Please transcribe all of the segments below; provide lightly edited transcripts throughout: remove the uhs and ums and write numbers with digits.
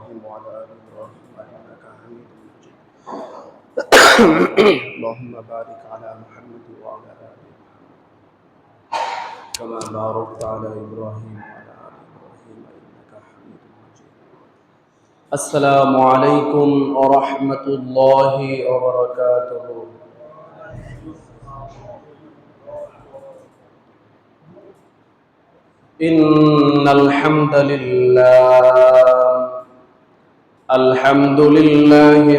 إبراهيم وعلى آل إبراهيم إنك حميد مجيد اللهم بارك على محمد وعلى آل محمد كما باركت على إبراهيم وعلى آل إبراهيم إنك حميد مجيد السلام عليكم ورحمة الله وبركاته إن الحمد لله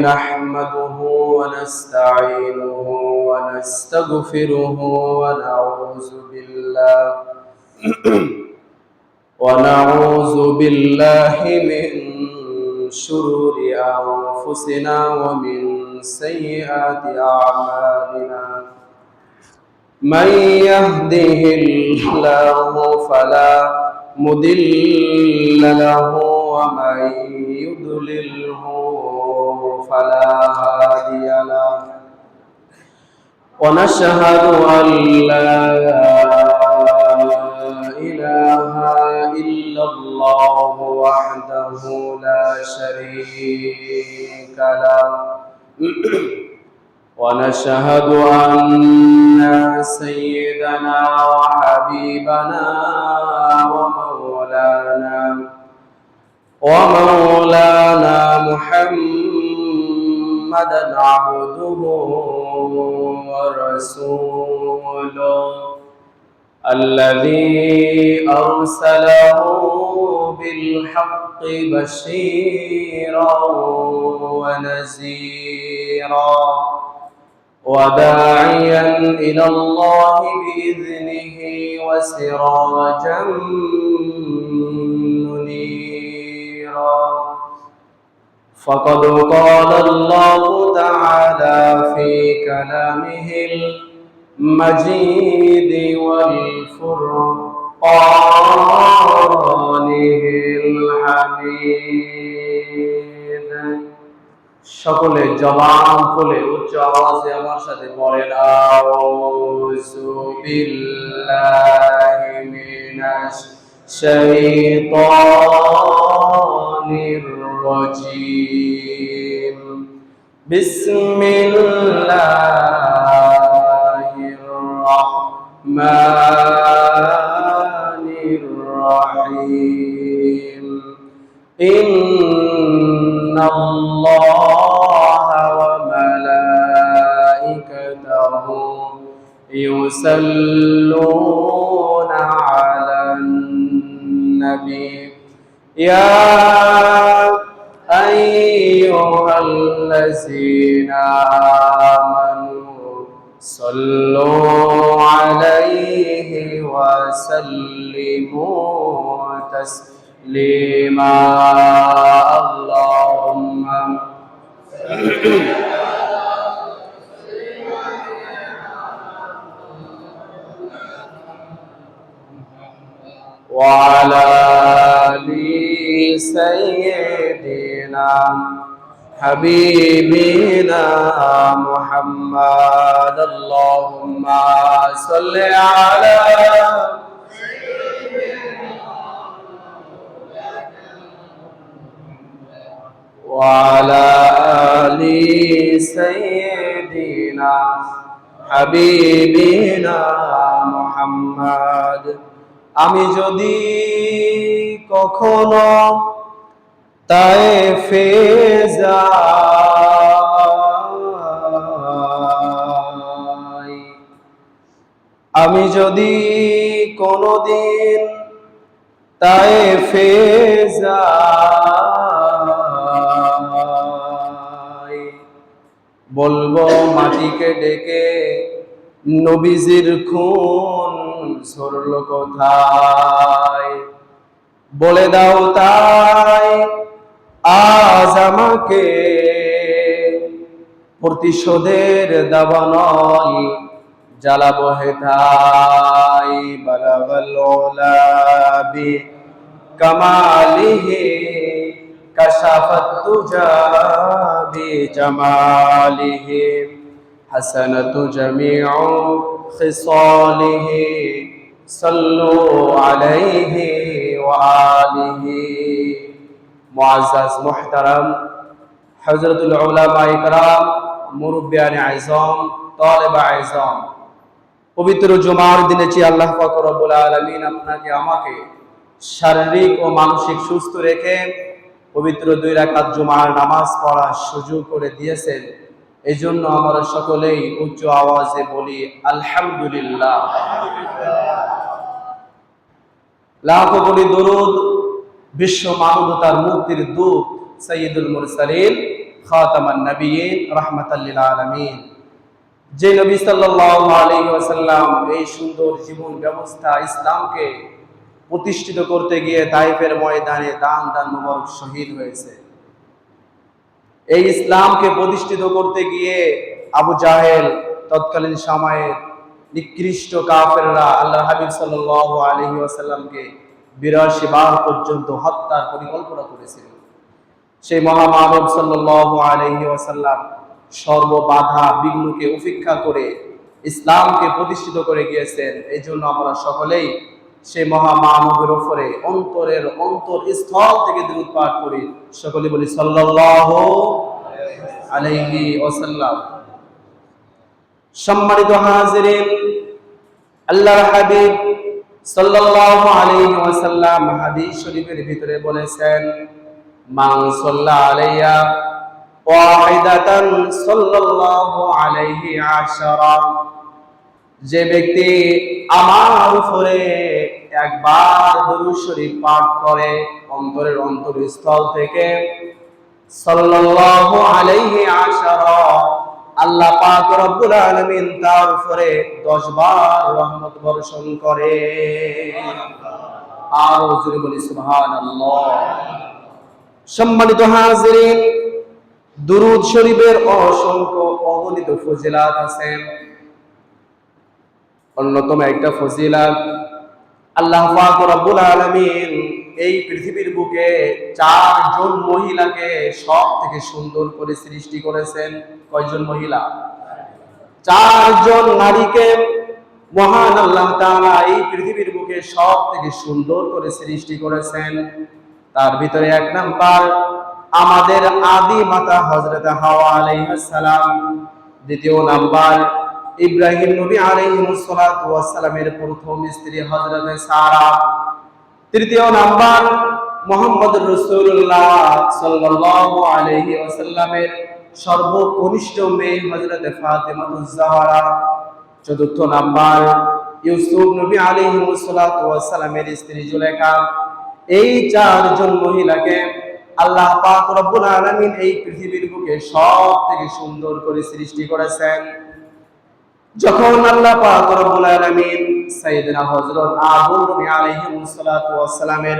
نحمده ونستعينه ونستغفره ونعوذ بالله من شرور أنفسنا ومن سيئات أعمالنا من يهده الله فلا مضل له ومن يضلله فلا هادي له ونشهد أن لا إله إلا الله وحده لا شريك له ونشهد أن سيدنا وحبيبنا ومولانا محمدا عبده ورسوله الذي أرسله بالحق بشيرا ونذيرا وداعيا إلى الله بإذنه وسراجا منيرا فقد قال الله تعالى في كلامه المجيد والفرقانه الحميد সকলে জবান খুলে উচ্চ আওয়াজে আমার সাথে পড়েন আউযু বিল্লাহি মিনাশ শাইতানির রাজীম বিসমিল্লাহির রাহমানির রাহিম ইন্নাল্লাহা ওয়া মালাইকাতাহু ইউসাল্লুনা আলান নবী ইয়া আইয়ুহাল্লাযীনা আমানু সাল্লু আলাইহি ওয়া সাল্লিমু তাসলিমা আল্লাহুম্মা وعلى آل سيدنا حبيبنا محمد اللهم صل على وعلى آل سيدنا حبيبنا محمد আমি যদি কখনো তায়েফে যাই আমি যদি কোনোদিন তায়েফে যাই বলবো মাটিকে ডেকে নবীজির খুন ঝরলো কোথায় বলে দাও তাই আজ আমাকে প্রতিশোধের দাবানল জ্বালাবো হেথায় বালাগাল উলা বি কামালিহি কাশাফাত তুজা বি জামালিহি হাসানাতু জামিউ খিসালিহি সাল্লু আলাইহি ওয়া আলিহি মুআজ্জাজ মুহতারাম হযরতুল উলামা ইকরাম, মুরব্বিয়ানে আযম, তালেবা আযম, পবিত্র জুমার দিনে চেয়ে আল্লাহ পাক রব্বুল আলামিন আপনাকে আমাকে শারীরিক ও মানসিক সুস্থ রেখে পবিত্র 2 রাকাত জুমার নামাজ পড়ার সুযোগ করে দিয়েছেন। এই জন্য আমরা সকলেই উচ্চ আওয়াজে বলি আলহামদুলিল্লাহ। লাখো কোটি দরুদ বিশ্ব মানবতার মুক্তির দূত সাইয়্যিদুল মুরসালিন খাতামান নবিয়্যিন রাহমাতাল লিল আলামিন, যে নবী সাল্লাল্লাহু আলাইহি ওয়াসাল্লাম এই সুন্দর জীবন ব্যবস্থা ইসলামকে প্রতিষ্ঠিত করতে গিয়ে তাইফের ময়দানে দান মোবারক শহীদ হয়েছে। এই ইসলামকে প্রতিষ্ঠিত করতে গিয়ে আবু জাহেল, তৎকালীন সময়ের নিকৃষ্ট কাফেররা আল্লাহর হাবিব সাল্লাল্লাহু আলাইহি ওয়াসাল্লামকে 82 বার পর্যন্ত হত্যার পরিকল্পনা করেছিল। সেই মহামানব সাল্লাল্লাহু আলাইহি ওয়াসাল্লাম সর্ব বাধা বিঘ্নকে উপেক্ষা করে ইসলামকে প্রতিষ্ঠিত করে গিয়েছেন। এই জন্য আমরা সকলেই সেই মহামানবের উপরে অন্তরের অন্তরস্থল থেকে দুরূদ পাঠ করি। সকলে বলি সাল্লাল্লাহু আলাইহি ওয়াসাল্লাম। সম্মানিত হাজিরিন, আল্লাহর হাবিব সাল্লাল্লাহু আলাইহি ওয়াসাল্লাম হাদিস শরীফের ভিতরে বলেছেন, মান সাল্লা আলাইয়া ওয়াহিদাতান সাল্লাল্লাহু আলাইহি আশারা, যে ব্যক্তি আমার উপরে একবার দরুদ শরীফ পাঠ করে অন্তরের অন্তরস্থল থেকে, সাল্লাল্লাহু আলাইহি আশারা, আল্লাহ পাক রব্বুল আলামিন তার উপরে 10 বার রহমত বর্ষণ করে। আর জোরে বলি সুবহানাল্লাহ। সম্মানিত হাজিরিন, দুরূদ শরীফের অসংখ্য অগণিত ফজিলাত আছে। অন্যতম একটা ফজিলাত, আল্লাহ পাক রব্বুল আলামিন এই পৃথিবীর বুকে 4 জন মহিলাকে সব থেকে সুন্দর করে সৃষ্টি করেছেন। কয়জন মহিলা? 4 জন নারীকে মহান আল্লাহ তাআলা এই পৃথিবীর বুকে সব থেকে সুন্দর করে সৃষ্টি করেছেন। তার ভিতরে 1 নাম্বার আমাদের আদি মাতা হযরত হাওয়া আলাইহিস সালাম, দ্বিতীয় নাম্বার ইব্রাহিম নবী আলাইহিস সালাতু ওয়াস সালামের প্রথম স্ত্রী হযরত সারা, তৃতীয় নাম্বার মুহাম্মদুর রাসূলুল্লাহ সাল্লাল্লাহু আলাইহি ওয়াসাল্লামের সর্বকনিষ্ঠ মেয়ে হযরত ফাতেমাতুজ জাহরা, চতুর্থ নাম্বার ইউসুফ নবী আলাইহিস সালাতু ওয়াস সালামের স্ত্রী জুলেখা। এই 4 জন মহিলাকে আল্লাহ পাক রব্বুল আলামিন এই পৃথিবীর বুকে সব থেকে সুন্দর করে সৃষ্টি করেছেন। যখন আল্লাহ পাক রব্বুল আলামিন সাইয়েদনা হযরত আদম নবী আলাইহিস সালাতু ওয়াস সালামের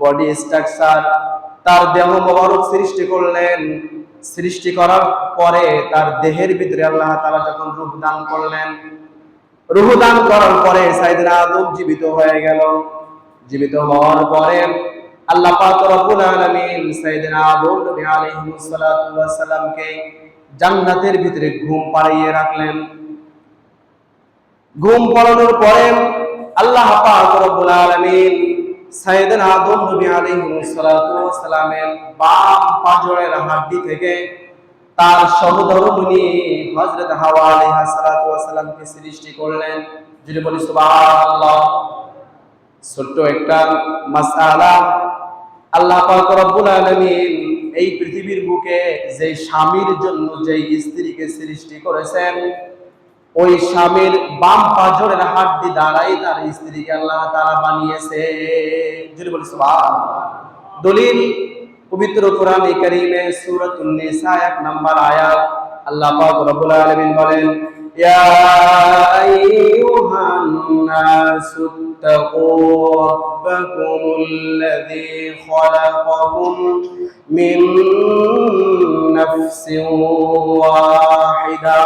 বডি স্ট্রাকচার, তার দেহ মোবারক সৃষ্টি করলেন, সৃষ্টি করার পরে তার দেহের ভিতরে আল্লাহ তাআলা যখন রূহ দান করলেন, রূহ দান করার পরে সাইয়েদনা আদম জীবিত হয়ে গেল। জীবিত হওয়ার পরে আল্লাহ পাক রব্বুল আলামিন সাইয়েদনা আদম নবী আলাইহিস সালাতু ওয়াস সালামকে জান্নাতের ভিতরে ঘুম পাড়িয়ে রাখলেন। ঘুম পাড়ানোর পরে আল্লাহ পাক রব্বুল আলামিন সাইয়েদনা আদম নবী আলাইহিস সালাতু ওয়াস সালামের বাম পাঁজরের হাড্ডি থেকে তার সহধর্মিণী হযরত হাওয়া আলাইহিস সালাতু ওয়াস সালামকে সৃষ্টি করলেন। যদি বলি সুবহানাল্লাহ। ছোট্ট একটা মাসআলা, আল্লাহ পাক রব্বুল আলামিন এই পৃথিবীর বুকে যে স্বামীর জন্য যে স্ত্রীকে সৃষ্টি করেছেন, ওই স্বামীর বাম পাঁজরের হাড্ডি দ্বারাই তার স্ত্রীকে আল্লাহ তাআলা বানিয়েছে। যদি বলি সুবহানাল্লাহ। দলিল পবিত্র কোরআনে কারীমে সূরাতুন নিসা 1 নম্বর আয়াত, আল্লাহ পাক রব্বুল আলামিন বলেন, ইয়া আইয়ুহান নাসুত্তাকু রাব্বাকুমুল্লাযী খালাকাকুম মিন নাফসিন ওয়াহিদা।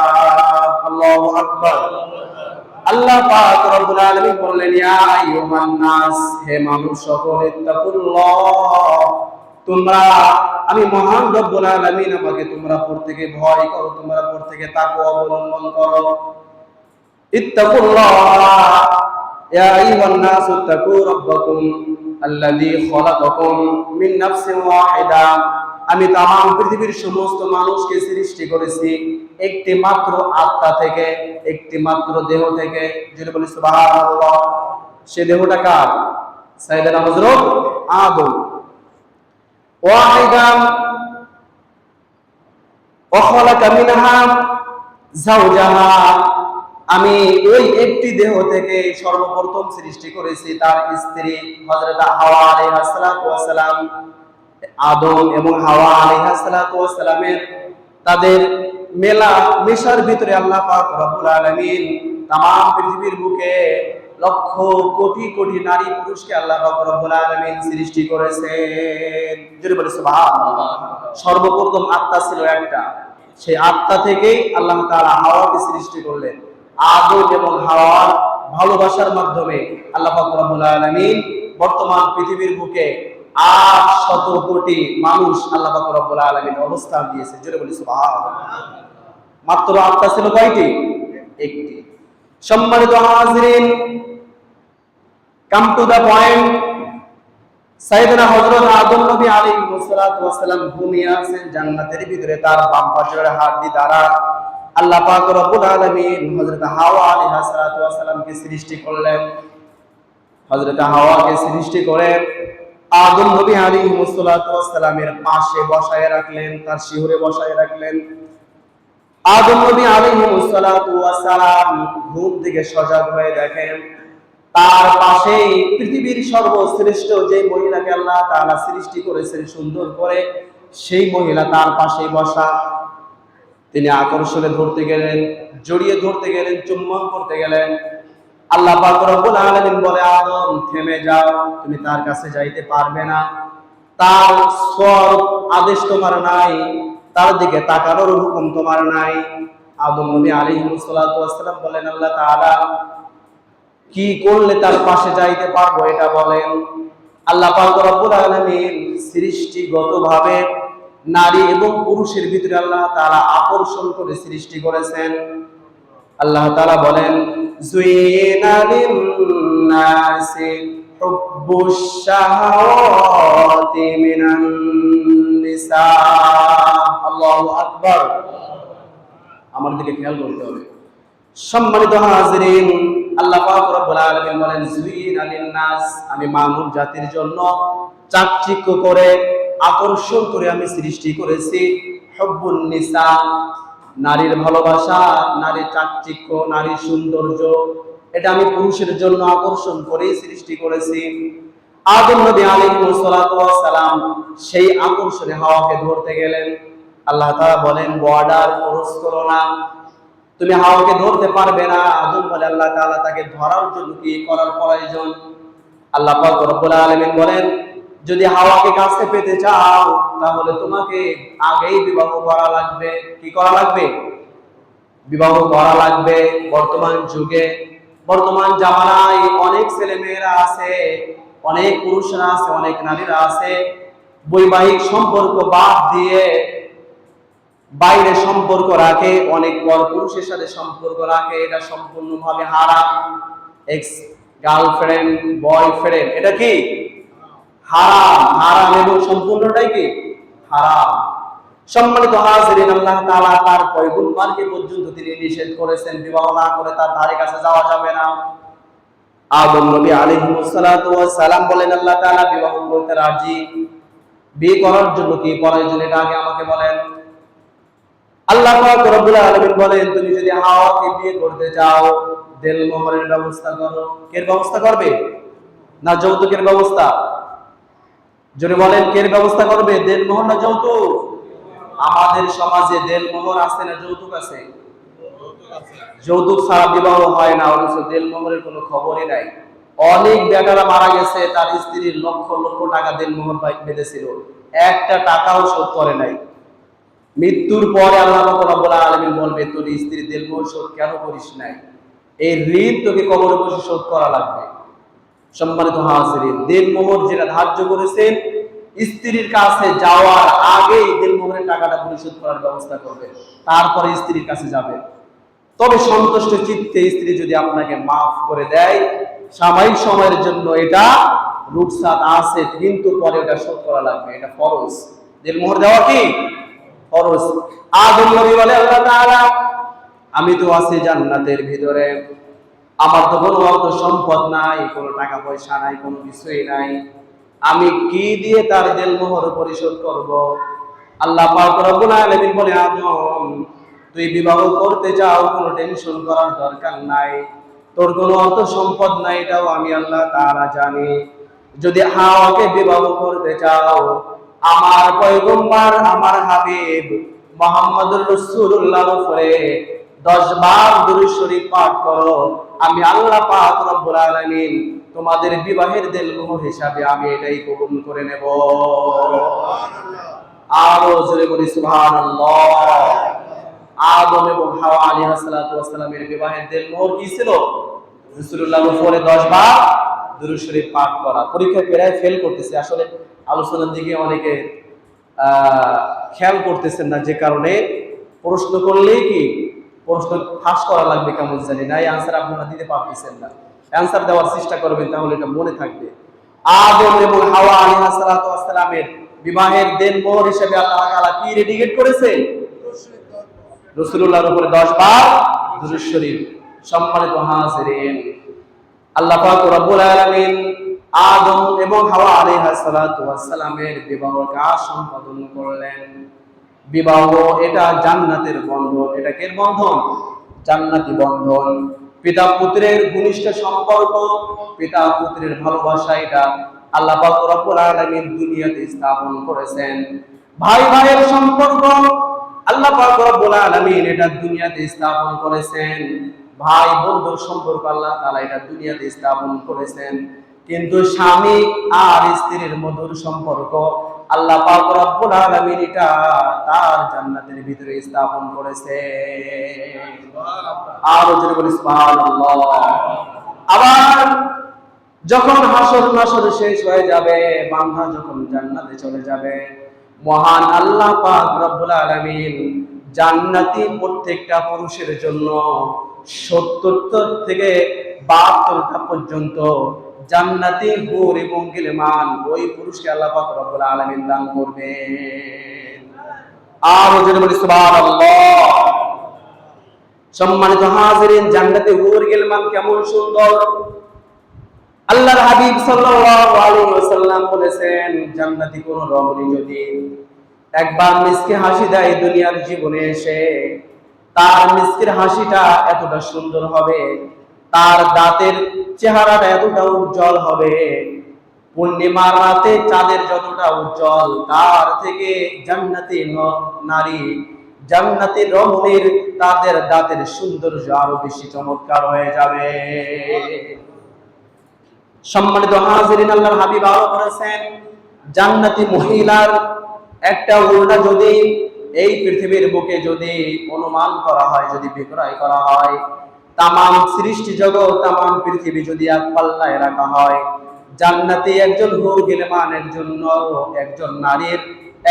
আল্লাহু আকবার। আল্লাহ পাক রব্বুল আলামিন বললেন, ইয়া আইয়ুহান নাস, হে মানুষ সকল, ইত্তাকুল্লাহ, তোমরা, আমি মহান রব্বুল আলামিন আমাকে তোমরা প্রত্যেকে ভয় করো, তোমরা প্রত্যেকে তাকওয়া অবলম্বন করো। ইত্তাকুল্লাহ, ইয়া আইয়ুহান নাস ইত্তাকু রাব্বাকুম, আল্লাযী খালাকাকুম মিন নাফসিন ওয়াহিদা, আমি তামাম পৃথিবীর সমস্ত মানুষকে সৃষ্টি করেছি একটি মাত্র আত্মা থেকে, একটি মাত্র দেহ থেকে। যদি বলি সুবহানাল্লাহ। সে দেহটা কার? সাইয়েদনা হযরত আদম। ওয়াহিদা ওয়া খালাকা মিনহা যাওজাহা, আমি ওই একটি দেহ থেকে সর্বপ্রথম সৃষ্টি করেছি তার স্ত্রী হযরত হাওয়া আলাইহিস সালাতু ওয়াস সালাম। আদম এবং হাওয়া আলাইহিস সালাতু ওয়াস সালামের তাদের মেলা মেশার ভিতরে আল্লাহ পাক রব্বুল আলামিন तमाम পৃথিবীর বুকে লক্ষ কোটি কোটি নারী পুরুষকে আল্লাহ পাক রব্বুল আলামিন সৃষ্টি করেছেন। যদি বলি সুবহানাল্লাহ। সর্বপ্রথম আত্মা ছিল একটা, সেই আত্মা থেকেই আল্লাহ তাআলা হাওয়াকে সৃষ্টি করলেন। আদম এবং হাওয়ার ভালোবাসার মাধ্যমে আল্লাহ পাক রব্বুল আলামিন বর্তমান পৃথিবীর বুকে 800 কোটি মানুষ আল্লাহ পাক রব্বুল আলামিন অবস্থান দিয়েছে। জোরে বলি সুবহানাল্লাহ। মাত্র আত্মা ছিল কয়টি? একটি। সম্মানিত হাজিরিন, কাম টু দা পয়েন্ট। সাইয়েদনা হযরত আদম নবী আলাইহিস সালাতু ওয়াস সালাম ঘুমিয়ে আছেন জান্নাতের ভিতরে, তার বাম পাশের হাড়টি দ্বারা আল্লাহ পাক রব্বুল আলামিন হযরত হাওয়া আলাইহিস সালাতু ওয়াস সালামকে সৃষ্টি করলেন। হযরত হাওয়াকে সৃষ্টি করে আদম নবী আলাইহিস সালাতু ওয়াস সালামের পাশে বসায় রাখলেন, তার শিহরে বসায় রাখলেন। আদম নবী আলাইহিস সালাতু ওয়াস সালাম ঘুম থেকে সজাগ হয়ে দেখেন তার পাশেই পৃথিবীর সর্বশ্রেষ্ঠ যে মহিলাকে আল্লাহ তাআলা সৃষ্টি করেছেন সুন্দর করে, সেই মহিলা তার পাশেই বসা। তিনি আকর্ষণে ধরতে গেলেন, জড়িয়ে ধরতে গেলেন, চুম্বন করতে গেলেন। আল্লাহ পাক রব্বুল আলামিন বলে, আদম থেমে যাও, তুমি তার কাছে যাইতে পারবে না, তার স্বর আদেশ তোমার নাই, তার দিকে তাকানোর হুকুম তোমার নাই। আদম নবী আলাইহিস সালাতু ওয়াস সালাম বলেন, আল্লাহ তাআলা কি করলে তার পাশে যাইতে পারবো এটা বলেন। আল্লাহ পাক রব্বুল আলামিন সৃষ্টিগতভাবে নারী এবং পুরুষের ভিতরে আল্লাহ তাআলা আকর্ষণ করে সৃষ্টি করেছেন। আল্লাহ তাআলা বলেন, যুইনা লিন-নাসি হুব্বুশ শাহাওয়াতি মিনান নিসা। আল্লাহু আকবার। আমার দিকে খেয়াল করতে হবে। সম্মানিত হাজিরিন, আল্লাহ পাক রব্বুল আলামিন বলেন, যুইনা লিন-নাস, আমি মানব জাতির জন্য চাকচিক্য করে আকর্ষণ করে আমি সৃষ্টি করেছি হুব্বুন নিসা, নারীর ভালোবাসা, নারীর চাকচিক্য, নারীর সৌন্দর্য, এটা আমি পুরুষের জন্য আকর্ষণ করে সৃষ্টি করেছি। আদম নবী আলাইহিস সালাতু ওয়াস সালাম সেই আকর্ষণে হাওয়াকে ধরতে গেলেন। আল্লাহ তাআলা বলেন, বর্ডার ক্রস করো না, তুমি হাওয়াকে ধরতে পারবে না। আদম বলে, আল্লাহ তাআলা তাকে ধরার জন্য কি করার প্রয়োজন? আল্লাহ পাক রব্বুল আলামিন বলেন, যদি হাওয়াকে কাছে পেতে চাও তাহলে তোমাকে আগেই বিবাহ করা লাগবে। কি করা লাগবে? বিবাহ করা লাগবে। বর্তমান যুগে, বর্তমান জামানায় অনেক ছেলে মেয়েরা আছে, অনেক পুরুষরা আছে, অনেক নারীরা আছে, বৈবাহিক সম্পর্ক বাদ দিয়ে বাইরে সম্পর্ক রাখে, অনেক পর পুরুষের সাথে সম্পর্ক রাখে। এটা সম্পূর্ণভাবে হারাম। এক্স গার্লফ্রেন্ড, বয়ফ্রেন্ড, এটা কি হারাম। হারাম এবং সম্পূর্ণটাই কি হারাম। সম্মানিত হাজিরিন, আল্লাহ তাআলা তার পয়গম্বরকে পর্যন্ত তিনি নিষেধ করেছেন, বিবাহ না করে তার ধারে কাছে যাওয়া যাবে না। আদম নবী আলাইহিস সালাতু ওয়াস সালাম বলেন, আল্লাহ তাআলা বিবাহ করতে রাজি। বিয়ে করার জন্য কি প্রয়োজন এটা আগে আমাকে বলেন। আল্লাহ পাক রব্বুল আলামিন বলেন, তুমি যদি হাওয়াকে বিয়ে করতে চাও দেল মোহরের ব্যবস্থা করো। কের ব্যবস্থা করবে? না যৌতুকের ব্যবস্থা? যদি বলেন কের ব্যবস্থা করবে, দেল মোহর না যৌতুক? আমাদের সমাজে দেল মোহর আছে না যৌতুক আছে? যৌতুক ছাড়া বিবাহ হয় না, অথচ দেল মোহরের কোনো খবরই নাই। অনেক বেটারা মারা গেছে, তার স্ত্রীর লক্ষ লক্ষ টাকা দেল মোহর বেঁধেছিল, একটা টাকাও শোধ করে নাই। মৃত্যুর পরে আল্লাহ রাব্বুল আলামিন বলবে, তোর স্ত্রী দেল মোহর শোধ কেন করিস নাই? এই ঋণ তোকে কবরে বসে শোধ করা লাগবে। সম্মানিত হাজিরিন, দেল মোহর যেটা ধার্য করেছেন, স্ত্রীর কাছে যাওয়ার আগেই দেল মোহরের টাকাটা পরিশোধ করার ব্যবস্থা করবে, তারপরে স্ত্রীর কাছে যাবে। তবে সন্তুষ্ট চিত্তে স্ত্রী যদি আপনাকে মাফ করে দেয় সাময়িক সময়ের জন্য, এটা রুখসাত আছে, কিন্তু পরে ওটা শোধ করা লাগবে, এটা ফরজ। দিলমোহর দেওয়া কি ফরজ। আদম নবী বলে আল্লাহ তাআলা, আমি তো আছি জান্নাতের ভিতরে, আমার তো কোনো অর্থ সম্পদ নাই, কোনো টাকা পয়সা নাই, কোনো কিছুই নাই, আমি কি দিয়ে তার দিলমোহর পরিশোধ করব? আল্লাহ পাক রব্বুল আলামিন বলে, আদম তুই বিবাহ করতে চাও, কোনো টেনশন করার দরকার নাই, তোর কোনো অর্থ সম্পদ নাই, এটাও আমি আল্লাহ তাআলা জানি। যদি হাওয়াকে বিবাহ করতে চাও, আমার পয়গম্বর, আমার হাবিব মুহাম্মদুর রাসূলুল্লাহর উপরে 10 বার দুরূদ শরীফ পাঠ করো, আমি আল্লাহ পাক রব্বুল আলামিন তোমাদের বিবাহের দিলমোহর হিসাবে আমি এটাই কবুল করে নেব। আরো জোরে বলি সুবহানাল্লাহ। আদম এবং হাওয়া আলাইহিস সালাতু ওয়াস সালামের বিবাহের দিলমোহর কি ছিল? রাসূলুল্লাহর উপরে 10 বার দুরূদ শরীফ পাঠ করা। পরীক্ষা প্রায় ফেল করতেছে, আসলে আলোচনার দিকে অনেকে খেয়াল করতেছেন না, যে কারণে প্রশ্ন করলেই কি প্রশ্ন ফাঁস করা লাগবে কেমন জানি না, এই আনসার আপনারা দিতে পারতেছেন না। অ্যানসার দেওয়ার চেষ্টা করবেন, তাহলে এটা মনে থাকবে। আদম এবং হাওয়া আলাইহিস সালাতু ওয়াস সালামের বিবাহের দিলমোহর হিসেবে আল্লাহ তাআলা কি রেডিকেট করেছে? রাসূলুল্লাহর উপরে 10 বার দুরূদ শরীফ। সম্মানিত হাজিরিন, আল্লাহ পাক রব্বুল আলামিন আদম এবং হাওয়া আলাইহিস সালাতু ওয়াস সালামের বিবাহ কাজ সম্পাদন করলেন। বিবাহ এটা জান্নাতের বন্ধন। এটা কির বন্ধন? জান্নাতি বন্ধন। পিতা পুত্রের ঘনিষ্ঠ সম্পর্ক, পিতা পুত্রের ভালোবাসা, এটা আল্লাহ পাক রব্বুল আলামিন দুনিয়াতে স্থাপন করেছেন। ভাই ভাইয়ের সম্পর্ক আল্লাহ পাক রব্বুল আলামিন এটা দুনিয়াতে স্থাপন করেছেন। ভাই বন্ধুর সম্পর্ক আল্লাহ তাআলা এটা দুনিয়াতে স্থাপন করেছেন। কিন্তু স্বামী আর স্ত্রীর মধুর সম্পর্ক আল্লাহ পাক রব্বুল আলামিন এটা তার জান্নাতের ভিতরে স্থাপন করেছে। আর যদি বলি সুবহানাল্লাহ। আবার যখন হাসর নাসর শেষ হয়ে যাবে, বান্দা যখন জান্নাতে চলে যাবে, মহান আল্লাহ পাক রব্বুল আলামিন জান্নাতি প্রত্যেকটা পুরুষের জন্য ৭০ থেকে ৭২টা পর্যন্ত জান্নাতি হুর এবং গিলমান ওই পুরুষকে আল্লাহ পাক রব্বুল আলামিন দান করবেন। আর যদি বলি সুবহানাল্লাহ। সম্মানিত হাজিরিন, জান্নাতি হুর গিলমান কেমন সুন্দর! আল্লাহর হাবিব সাল্লাল্লাহু আলাইহি ওয়াসাল্লাম বলেছেন, জান্নাতি কোন রমণী যদি একবার মিষ্টি হাসি দেয় দুনিয়ার জীবনে এসে, তার মিষ্টির হাসিটা এতটা সুন্দর হবে, তার দাঁতের চেহারাটা এতটা উজ্জ্বল হবে, পূর্ণিমার রাতে চাঁদের যতটা উজ্জ্বল, তার থেকে জান্নাতি নারী, জান্নাতি রমণীর তাদের দাঁতের সৌন্দর্য আরো বেশি চমৎকার হয়ে যাবে। সম্মানিত হাজিরিন, আল্লাহর হাবিব আরো বলেছেন, জান্নাতি মহিলার একটা ওড়না যদি এই পৃথিবীর বুকে যদি অনুমান করা হয়, যদি বিক্রয় করা হয়, তামাম সৃষ্টি জগৎ, তামাম পৃথিবী যদি এক পাল্লায় রাখা হয়, জান্নাতি একজন হুর গিলমানের জন্য একজন নারীর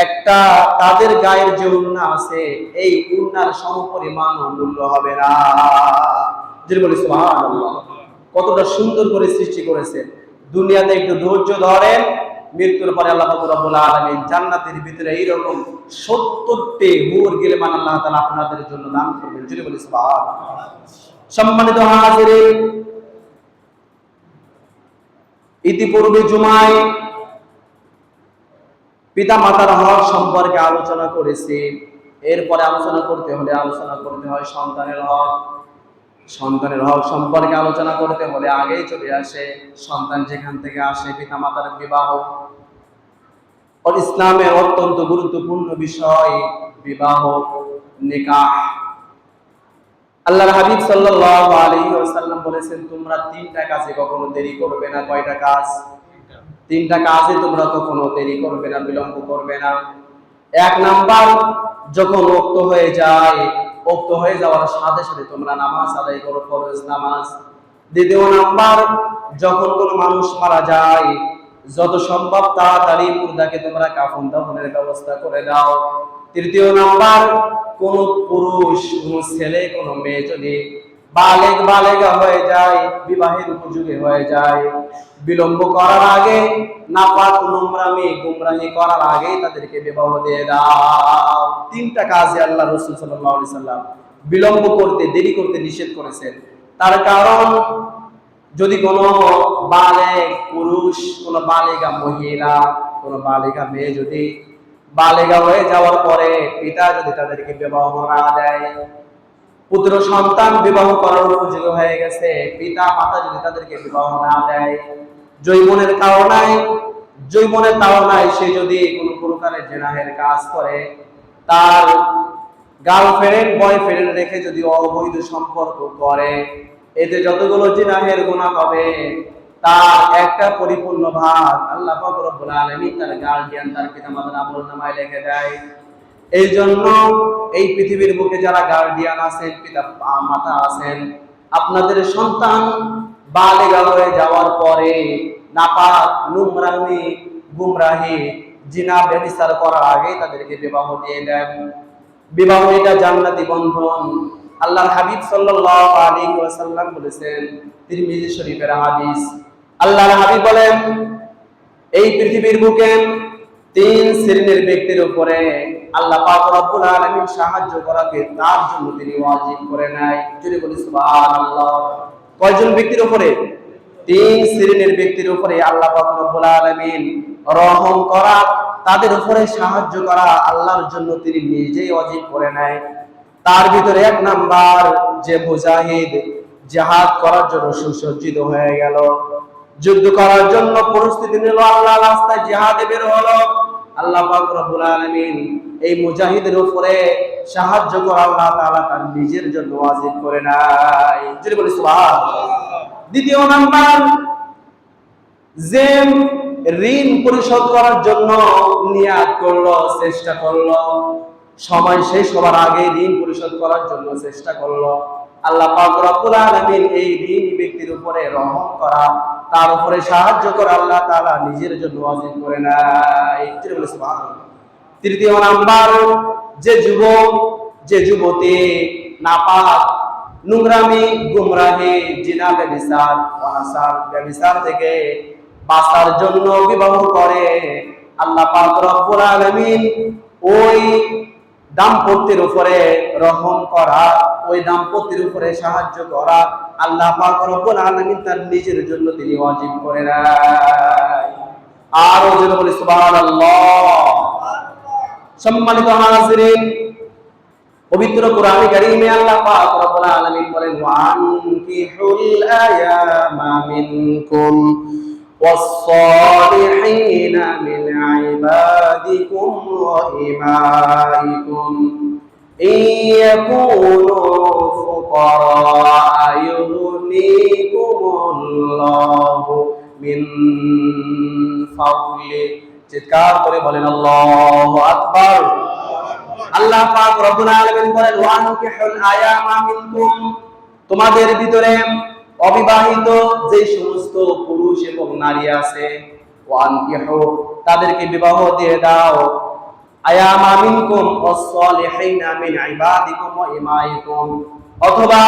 একটা তাদের গায়ের যে ওড়না আছে, এই ওড়নার সমপরিমাণ মূল্য হবে না। যদি বলি সুবহানাল্লাহ। কতটা সুন্দর করে সৃষ্টি করেছেন। দুনিয়াতে একটু ধৈর্য ধরেন, মৃত্যুর পরে আল্লাহ পাক রব্বুল আলামিন জান্নাতের ভিতরে এইরকম ৭০টি হুর গিলমান আল্লাহ তাআলা আপনাদের জন্য দান করবেন। যদি বলি সুবহানাল্লাহ। সম্মানিত হাজিরিন, ইতিপূর্বে জুমায় পিতা মাতার হক সম্পর্কে আলোচনা করেছি। এরপরে আলোচনা করতে হয় সন্তানের হক। সন্তানের হক সম্পর্কে আলোচনা করতে হলে আগেই চলে আসে সন্তান যেখান থেকে আসে, পিতা মাতার বিবাহ। ইসলামের অত্যন্ত গুরুত্বপূর্ণ বিষয় বিবাহ, নিকাহ। আল্লাহর হাবিব সাল্লাল্লাহু আলাইহি ওয়াসাল্লাম বলেছেন, তোমরা 3টা কাজে কখনো দেরি করবে না। কয়টা কাজ? 3টা কাজে তোমরা কখনো দেরি করবে না, বিলম্ব করবে না। 1 নাম্বার, যখন ওক্ত হয়ে যায়, ওক্ত হয়ে যাওয়ার সাথে সাথে তোমরা নামাজ আদায় করো, ফরজ নামাজ। 2 নাম্বার, যখন কোনো মানুষ মারা যায়, যত সম্ভব তাড়াতাড়ি মুর্দাকে তোমরা কাফন দাফনের ব্যবস্থা করে দাও। 3 নাম্বার, কোন পুরুষ, কোন ছেলে, কোন মেয়ে যদি বালেগা হয়ে যায়, বিবাহের উপযোগী হয়ে যায়, বিলম্ব করার আগে, নাপাক নোংরামি গুমরাহি করার আগে তাদেরকে বিবাহ দিয়ে দাও। তিনটা কাজে আল্লাহ রাসূল সাল্লাল্লাহু আলাইহি সাল্লাম বিলম্ব করতে, দেরি করতে নিষেধ করেছেন। তার কারণ, যদি কোনো বালেগ পুরুষ, কোনো বালেগা মহিলা, কোনো বালেগা মেয়ে যদি বালেগা হয়ে যাওয়ার পরে পিতা যদি তাদেরকে বিবাহ না দেয়, পুত্র সন্তান বিবাহ করার উপযোগী হয়ে গেছে, পিতা মাতা যদি তাদেরকে বিবাহ না দেয়, যৌবনের তাড়নায় সে যদি কোনো প্রকারের জিনাহের কাজ করে, তার গার্লফ্রেন্ড বয়ফ্রেন্ড রেখে যদি অবৈধ সম্পর্ক করে, এতে যতগুলো জিনাহের গুনাহ হবে তার একটা পরিপূর্ণ ভাগ আল্লাহ পাক রব্বুল আলামিন তার গার্ডিয়ান, তার পিতামাতার আমলনামায় লিখে দেয়। এই জন্য এই পৃথিবীর বুকে যারা গার্ডিয়ান আছেন, পিতা মাতা আছেন, আপনাদের সন্তান বালেগা হয়ে যাওয়ার পরে নাপাক নোংরামি গুমরাহি জিনা ব্যভিচার করার আগে তাদেরকে বিবাহ দিয়ে দেন। বিবাহ এটা জান্নাতি বন্ধন। আল্লাহর হাবিব সাল্লাল্লাহু আলাইহি ওয়াসাল্লাম বলেছেন, তিরমিজি শরীফের হাদিস, আল্লাহর হাবিব বলেন, এই পৃথিবীর বুকে তিন শ্রেণীর ব্যক্তির উপরে আল্লাহ পাক রব্বুল আলামিন সাহায্য করাকে তার জন্য তিনি ওয়াজিব করে নাই। যদি বলি সুবহানাল্লাহ। কয়জন ব্যক্তির উপরে? তিন শ্রেণীর ব্যক্তির উপরে আল্লাহ পাক রব্বুল আলামিন রহম করা, তাদের উপরে সাহায্য করা আল্লাহর জন্য তিনি নিজেই ওয়াজিব করে নাই। তার ভিতরে এক নাম্বার, যে মুজাহিদ জিহাদ করার জন্য সুসজ্জিত হয়ে গেল, যুদ্ধ করার জন্য প্রস্তুতি নিল, আল্লাহর রাস্তায় জিহাদে বের হলো, আল্লাহ পাক রব্বুল আলামিন এই মুজাহিদের উপরে সাহায্য করা আল্লাহ তাআলা তার নিজের জন্য ওয়াজিব করে নাই। যদি বলি সুবহানাল্লাহ। দ্বিতীয় নাম্বার, যে ঋণ পরিশোধ করার জন্য নিয়াত করলো, চেষ্টা করলো, সময় শেষ হওয়ার আগে ঋণ পরিশোধ করার জন্য চেষ্টা করলো, আল্লাহ পাক রব্বুল আলামিন এই ঋণী ব্যক্তির উপরে রহম করা, তার উপরে সাহায্য করা আল্লাহ তাআলা নিজের জন্য ওয়াজিব করে নাই। তৃতীয় নাম্বার, যে যুবতী নাপাক নোংরামি গুমরাহি জিনা ব্যভিচার অনাচার ব্যভিচার থেকে বাঁচার জন্য বিবাহ করে, আল্লাহ পাক রব্বুল আলামিন ওই দাম্পত্যের উপরে রহম করা, ওই দাম্পত্যের উপরে সাহায্য করা আল্লাহ পাক রব্বুল আলামিন তার নিজের জন্য তিনি ওয়াজিব করে নাই। আর ওজন বলি সুবহানাল্লাহ। সম্মানিত হাজিরিন, পবিত্র কোরআনে কারীমে আল্লাহ পাক রব্বুল আলামিন বলেন, ওয়ানকিহুল আয়ামা মিনকুম والصالحين من عبادكم وإمائكم إن يكونوا فقراء يغنيكم الله من فضله। চিৎকার করে বলেন আল্লাহু আকবার। আল্লাহ পাক রব্বুল আলামিন বলেন, ওয়ানকিহুল আয়ামা মিনকুম, তোমাদের ভিতরে অবিবাহিত যে সমস্ত পুরুষ এবং নারী আছে, ওয়ানকিহু, তাদেরকে বিবাহ দিয়ে দাও, আয়ামা মিনকুম ওয়াস-সালিহিনা মিন ইবাদিকুম ওয়া ইমাইকুম, অথবা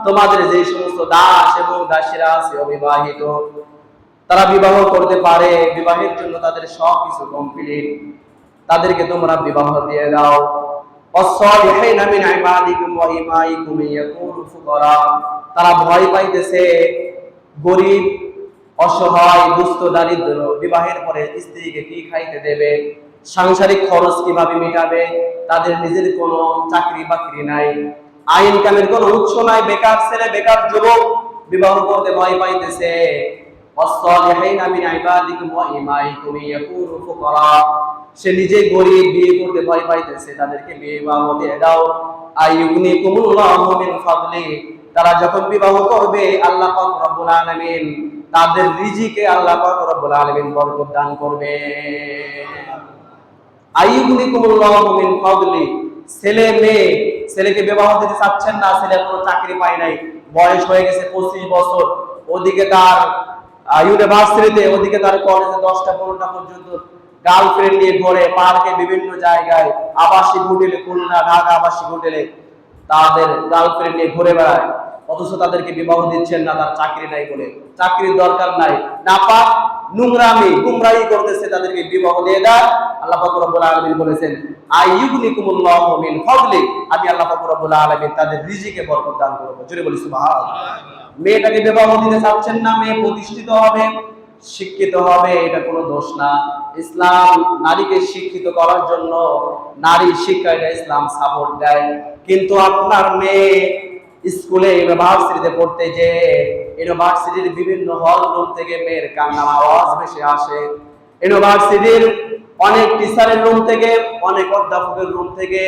তোমাদের যে সমস্ত দাস এবং দাসীরা আছে অবিবাহিত, তারা বিবাহ করতে পারে, বিবাহের জন্য তাদের সব কিছু কমপ্লিট, তাদেরকে তোমরা বিবাহ দিয়ে দাও। ওয়াস-সালিহিনা মিন ইবাদিকুম ওয়া ইমাইকুম ইয়াকুনু ফুকারা, তারা ভয় পাইতেছে গরিব, অসহায়, দুস্থ, দারিদ্র, বিবাহের পরে স্ত্রীকে কি খাইতে দেবে, সাংসারিক খরচ কিভাবে মেটাবে, তাদের নিজের কোনো চাকরি বাকরি নাই, আয় ইনকামের কোনো উৎস নাই, বেকার ছেলে বেকার যুবক বিবাহ করতে ভয় পাইতেছে। ওয়াস-সালিহিনা মিন ইবাদিকুম ওয়া ইমাইকুম ইয়াকুনু ফুকারা, সে নিজেই গরিব, বিয়ে করতে ভয় পাইতেছে, তাদেরকে বিবাহ দিয়ে দাও। আইয়ুগনিকুমুল্লাহু মিন ফাদলি, তারা যখন বিবাহ করবে আল্লাহ পাক রব্বুল আলামিন তাদের রিজিকে আল্লাহ পাক রব্বুল আলামিন বরকত দান করবে। আইয়ুগনিকুমুল্লাহু মিন ফাদলি, ছেলে মেয়ে, ছেলেকে বিবাহ দিতে চাচ্ছেন না, ছেলে কোনো চাকরি পায় নাই, বয়স হয়ে গেছে 25 বছর, ওদিকে তার ইউনিভার্সিটিতে, ওদিকে তার কলেজে 10টা 15টা পর্যন্ত গার্লফ্রেন্ড নিয়ে ঘোরে, পার্কে, বিভিন্ন জায়গায়, আবাসিক হোটেলে, খুলনা ঢাকা আবাসিক হোটেলে তাদের গার্লফ্রেন্ড নিয়ে ঘুরে বেড়ায়। অথচ তাদেরকে বিবাহ দিচ্ছেন না, তার চাকরি নাই বলে, চাকরির দরকার নাই, নাপাক নোংরামি গুমরাহি করতেছে, তাদেরকে বিবাহ দিয়ে দেয়। আল্লাহ পাক রব্বুল আলামিন বলেছেন আইয়ুগনিকুমুল্লাহু মিন ফাদলি, আমি আল্লাহ পাক রব্বুল আলামিন তাদের রিজিকে বরকত দান করব। জোরে বলি সুবহানাল্লাহ। মেয়েটাকে বিবাহ দিতে চাচ্ছেন না, মেয়ে প্রতিষ্ঠিত হবে, শিক্ষিত হবে, এটা কোনো দোষ না। ইসলাম নারীকে শিক্ষিত করার জন্য নারী শিক্ষা, এটা ইসলাম সাপোর্ট দেয়। কিন্তু আপনার মেয়ে স্কুলে ইউনিভার্সিটিতে পড়তে যে ইউনিভার্সিটির বিভিন্ন হল রুম থেকে মেয়ের কান্নার আওয়াজ ভেসে আসে, ইউনিভার্সিটির অনেক টিচারের রুম থেকে, অনেক অধ্যাপকের রুম থেকে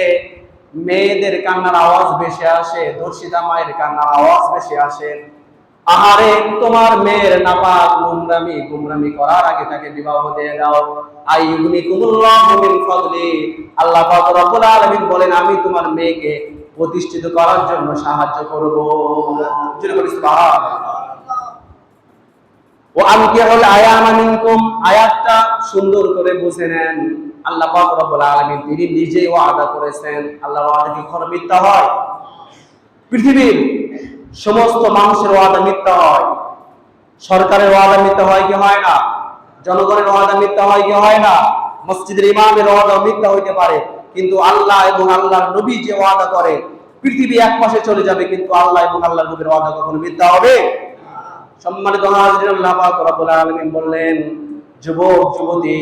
মেয়েদের কান্নার আওয়াজ ভেসে আসে, দর্শিতা মায়ের কান্নার আওয়াজ ভেসে আসে। আহারে, তোমার মেয়ের নাপাক নোংরামি গুমরামি করার আগে তাকে বিবাহ দিয়ে দাও। আইয়ুগনিকুমুল্লাহু মিন ফাদলি, আল্লাহ পাক রব্বুল আলামিন বলেন আমি তোমার মেয়েকে প্রতিষ্ঠিত করার জন্য সাহায্য করব। জোরে বলি সুবহানাল্লাহ। ও আনকিহুল আয়ামা মিনকুম, আয়াতটা সুন্দর করে বুঝে নেন। আল্লাহ পাক রব্বুল আলামিন তিনি নিজেই ওয়াদা করেছেন। আল্লাহর ওয়াদা কি কখনো মিথ্যা হয়? পৃথিবীর সমস্ত মানুষের ওয়াদা মিথ্যা হয়। সরকারের ওয়াদা মিথ্যা হয় কি হয় না? জনগণের ওয়াদা মিথ্যা হয় কি হয় না? মসজিদের ইমামের ওয়াদা মিথ্যা হইতে পারে, কিন্তু আল্লাহ এবং আল্লাহর নবী যে ওয়াদা করে পৃথিবী এক পাশে চলে যাবে, কিন্তু আল্লাহ এবং আল্লাহর নবীর ওয়াদা কখনো মিথ্যা হবে? সম্মানিত হাজিরিন, আল্লাহ পাক রব্বুল আলামিন বললেন, যুবক যুবতী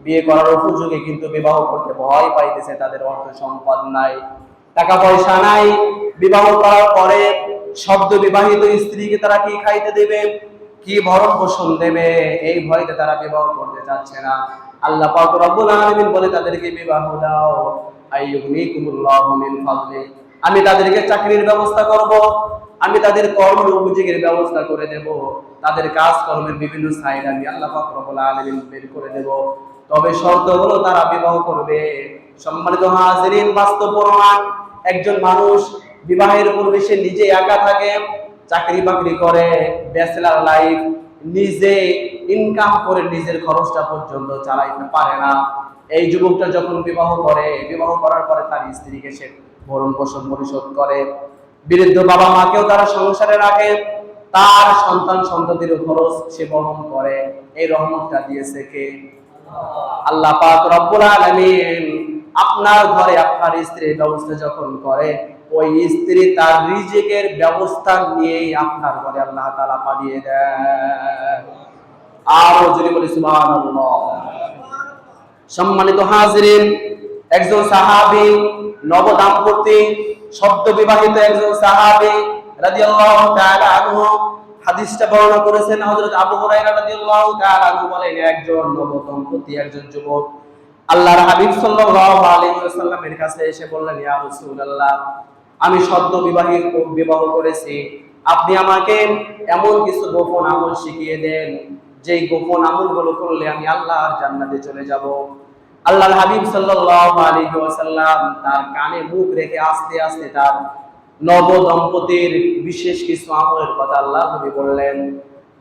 বিয়ে করার উপযোগী কিন্তু বিবাহ করতে ভয় পাইতেছে, তাদের অর্থ সম্পদ নাই, টাকা পয়সা নাই। বিবাহ করার পরে সদ্য বিবাহিত স্ত্রীকে তারা কি খাইতে দেবে, কি ভরণ পোষণ দেবে, এই ভয়তে তারা বিবাহ করতে চাচ্ছে না। আল্লাহ পাক রব্বুল আলামিন বলে তাদেরকে বিবাহ দাও। আইয়ুগনিকুমুল্লাহু মিন ফাদলি, আমি তাদেরকে চাকরির ব্যবস্থা করব, আমি তাদের কর্ম উপযোগের ব্যবস্থা করে দেব, তাদের কাজ কর্মের বিভিন্ন সাইড আমি আল্লাহ পাক রব্বুল আলামিন বের করে দেব। তবে শর্ত হলো তারা বিবাহ করবে। সম্মানিত হাজিরিন, বাস্তব প্রমাণ, একজন মানুষ বিবাহের পূর্বে সে নিজে একা থাকে, চাকরি বাকরি করে, ব্যাচেলার লাইফ, নিজে ইনকাম করে নিজের খরচটা পর্যন্ত চালাইতে পারে না। এই যুবকটা যখন বিবাহ করে, বিবাহ করার পরে তার স্ত্রীকে সে ভরণ পোষণ পরিশোধ করে, বৃদ্ধ বাবা মাকেও তারা সংসারে রাখে, তার সন্তান সন্ততির খরচ সে বহন করে। এই রহমতটা দিয়েছে কে? আল্লাহ পাক রব্বুল আলামিন। আপনার ঘরে আপনার স্ত্রীর ব্যবস্থা যখন করে, ওই স্ত্রী তার রিজিকের ব্যবস্থা নিয়েই আপনার ঘরে আল্লাহ তাআলা পাঠিয়ে দেয়। আরো যদি বলি সুবহানাল্লাহ। সম্মানিত হাজিরিন, একজন সাহাবী, নবদাম্পতি, সদ্য বিবাহিত একজন সাহাবী রাদিয়াল্লাহু তাআলা আনহু, হাদিসটা বর্ণনা করেছেন হযরত আবু হুরায়রা রাদিয়াল্লাহু তাআলা আনহু বলেন, একজন নবদম্পতি, একজন যুবক আল্লাহর হাবিব সাল্লাল্লাহু আলাইহি ওয়াসাল্লামের কাছে এসে বললেন, ইয়া রাসূলুল্লাহ, আমি সদ্য বিবাহ করেছি, আপনি আমাকে এমন কিছু গোপন আমল শিখিয়ে দেন যেই গোপন আমলগুলো করলে আমি আল্লাহর জান্নাতে চলে যাব। আল্লাহর হাবিব সাল্লাল্লাহু আলাইহি ওয়াসাল্লাম তার কানে মুখ রেখে আস্তে আস্তে তার নবদম্পতির বিশেষ কিছু আমলের কথা আল্লাহ নবী বললেন।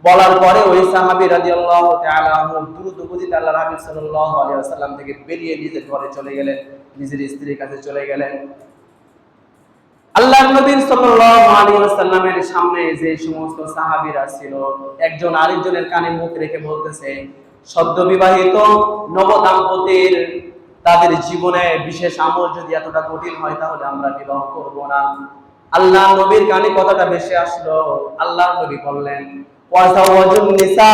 বলার পরে ওই সাহাবী রাদিয়াল্লাহু তাআলা আনহু দ্রুত গতিতে আল্লাহর হাবিব সাল্লাল্লাহু আলাইহি ওয়াসাল্লাম থেকে বেরিয়ে নিজের ঘরে চলে গেলেন, নিজের স্ত্রীর কাছে চলে গেলেন। আল্লাহর নবী সাল্লাল্লাহু আলাইহি ওয়াসাল্লামের সামনে যে সমস্ত সাহাবীরা ছিল, একজন আরেকজনের কানে মুখ রেখে বলতেছে, সদ্য বিবাহিত নবদম্পতির তাদের জীবনে বিশেষ আমল যদি এতটা কঠিন হয় তাহলে আমরা বিবাহ করব না। আল্লাহ নবীর কানে কথাটা ভেসে আসলো। আল্লাহ নবী বললেন, ওয়াজাওয়াজুন নিসা,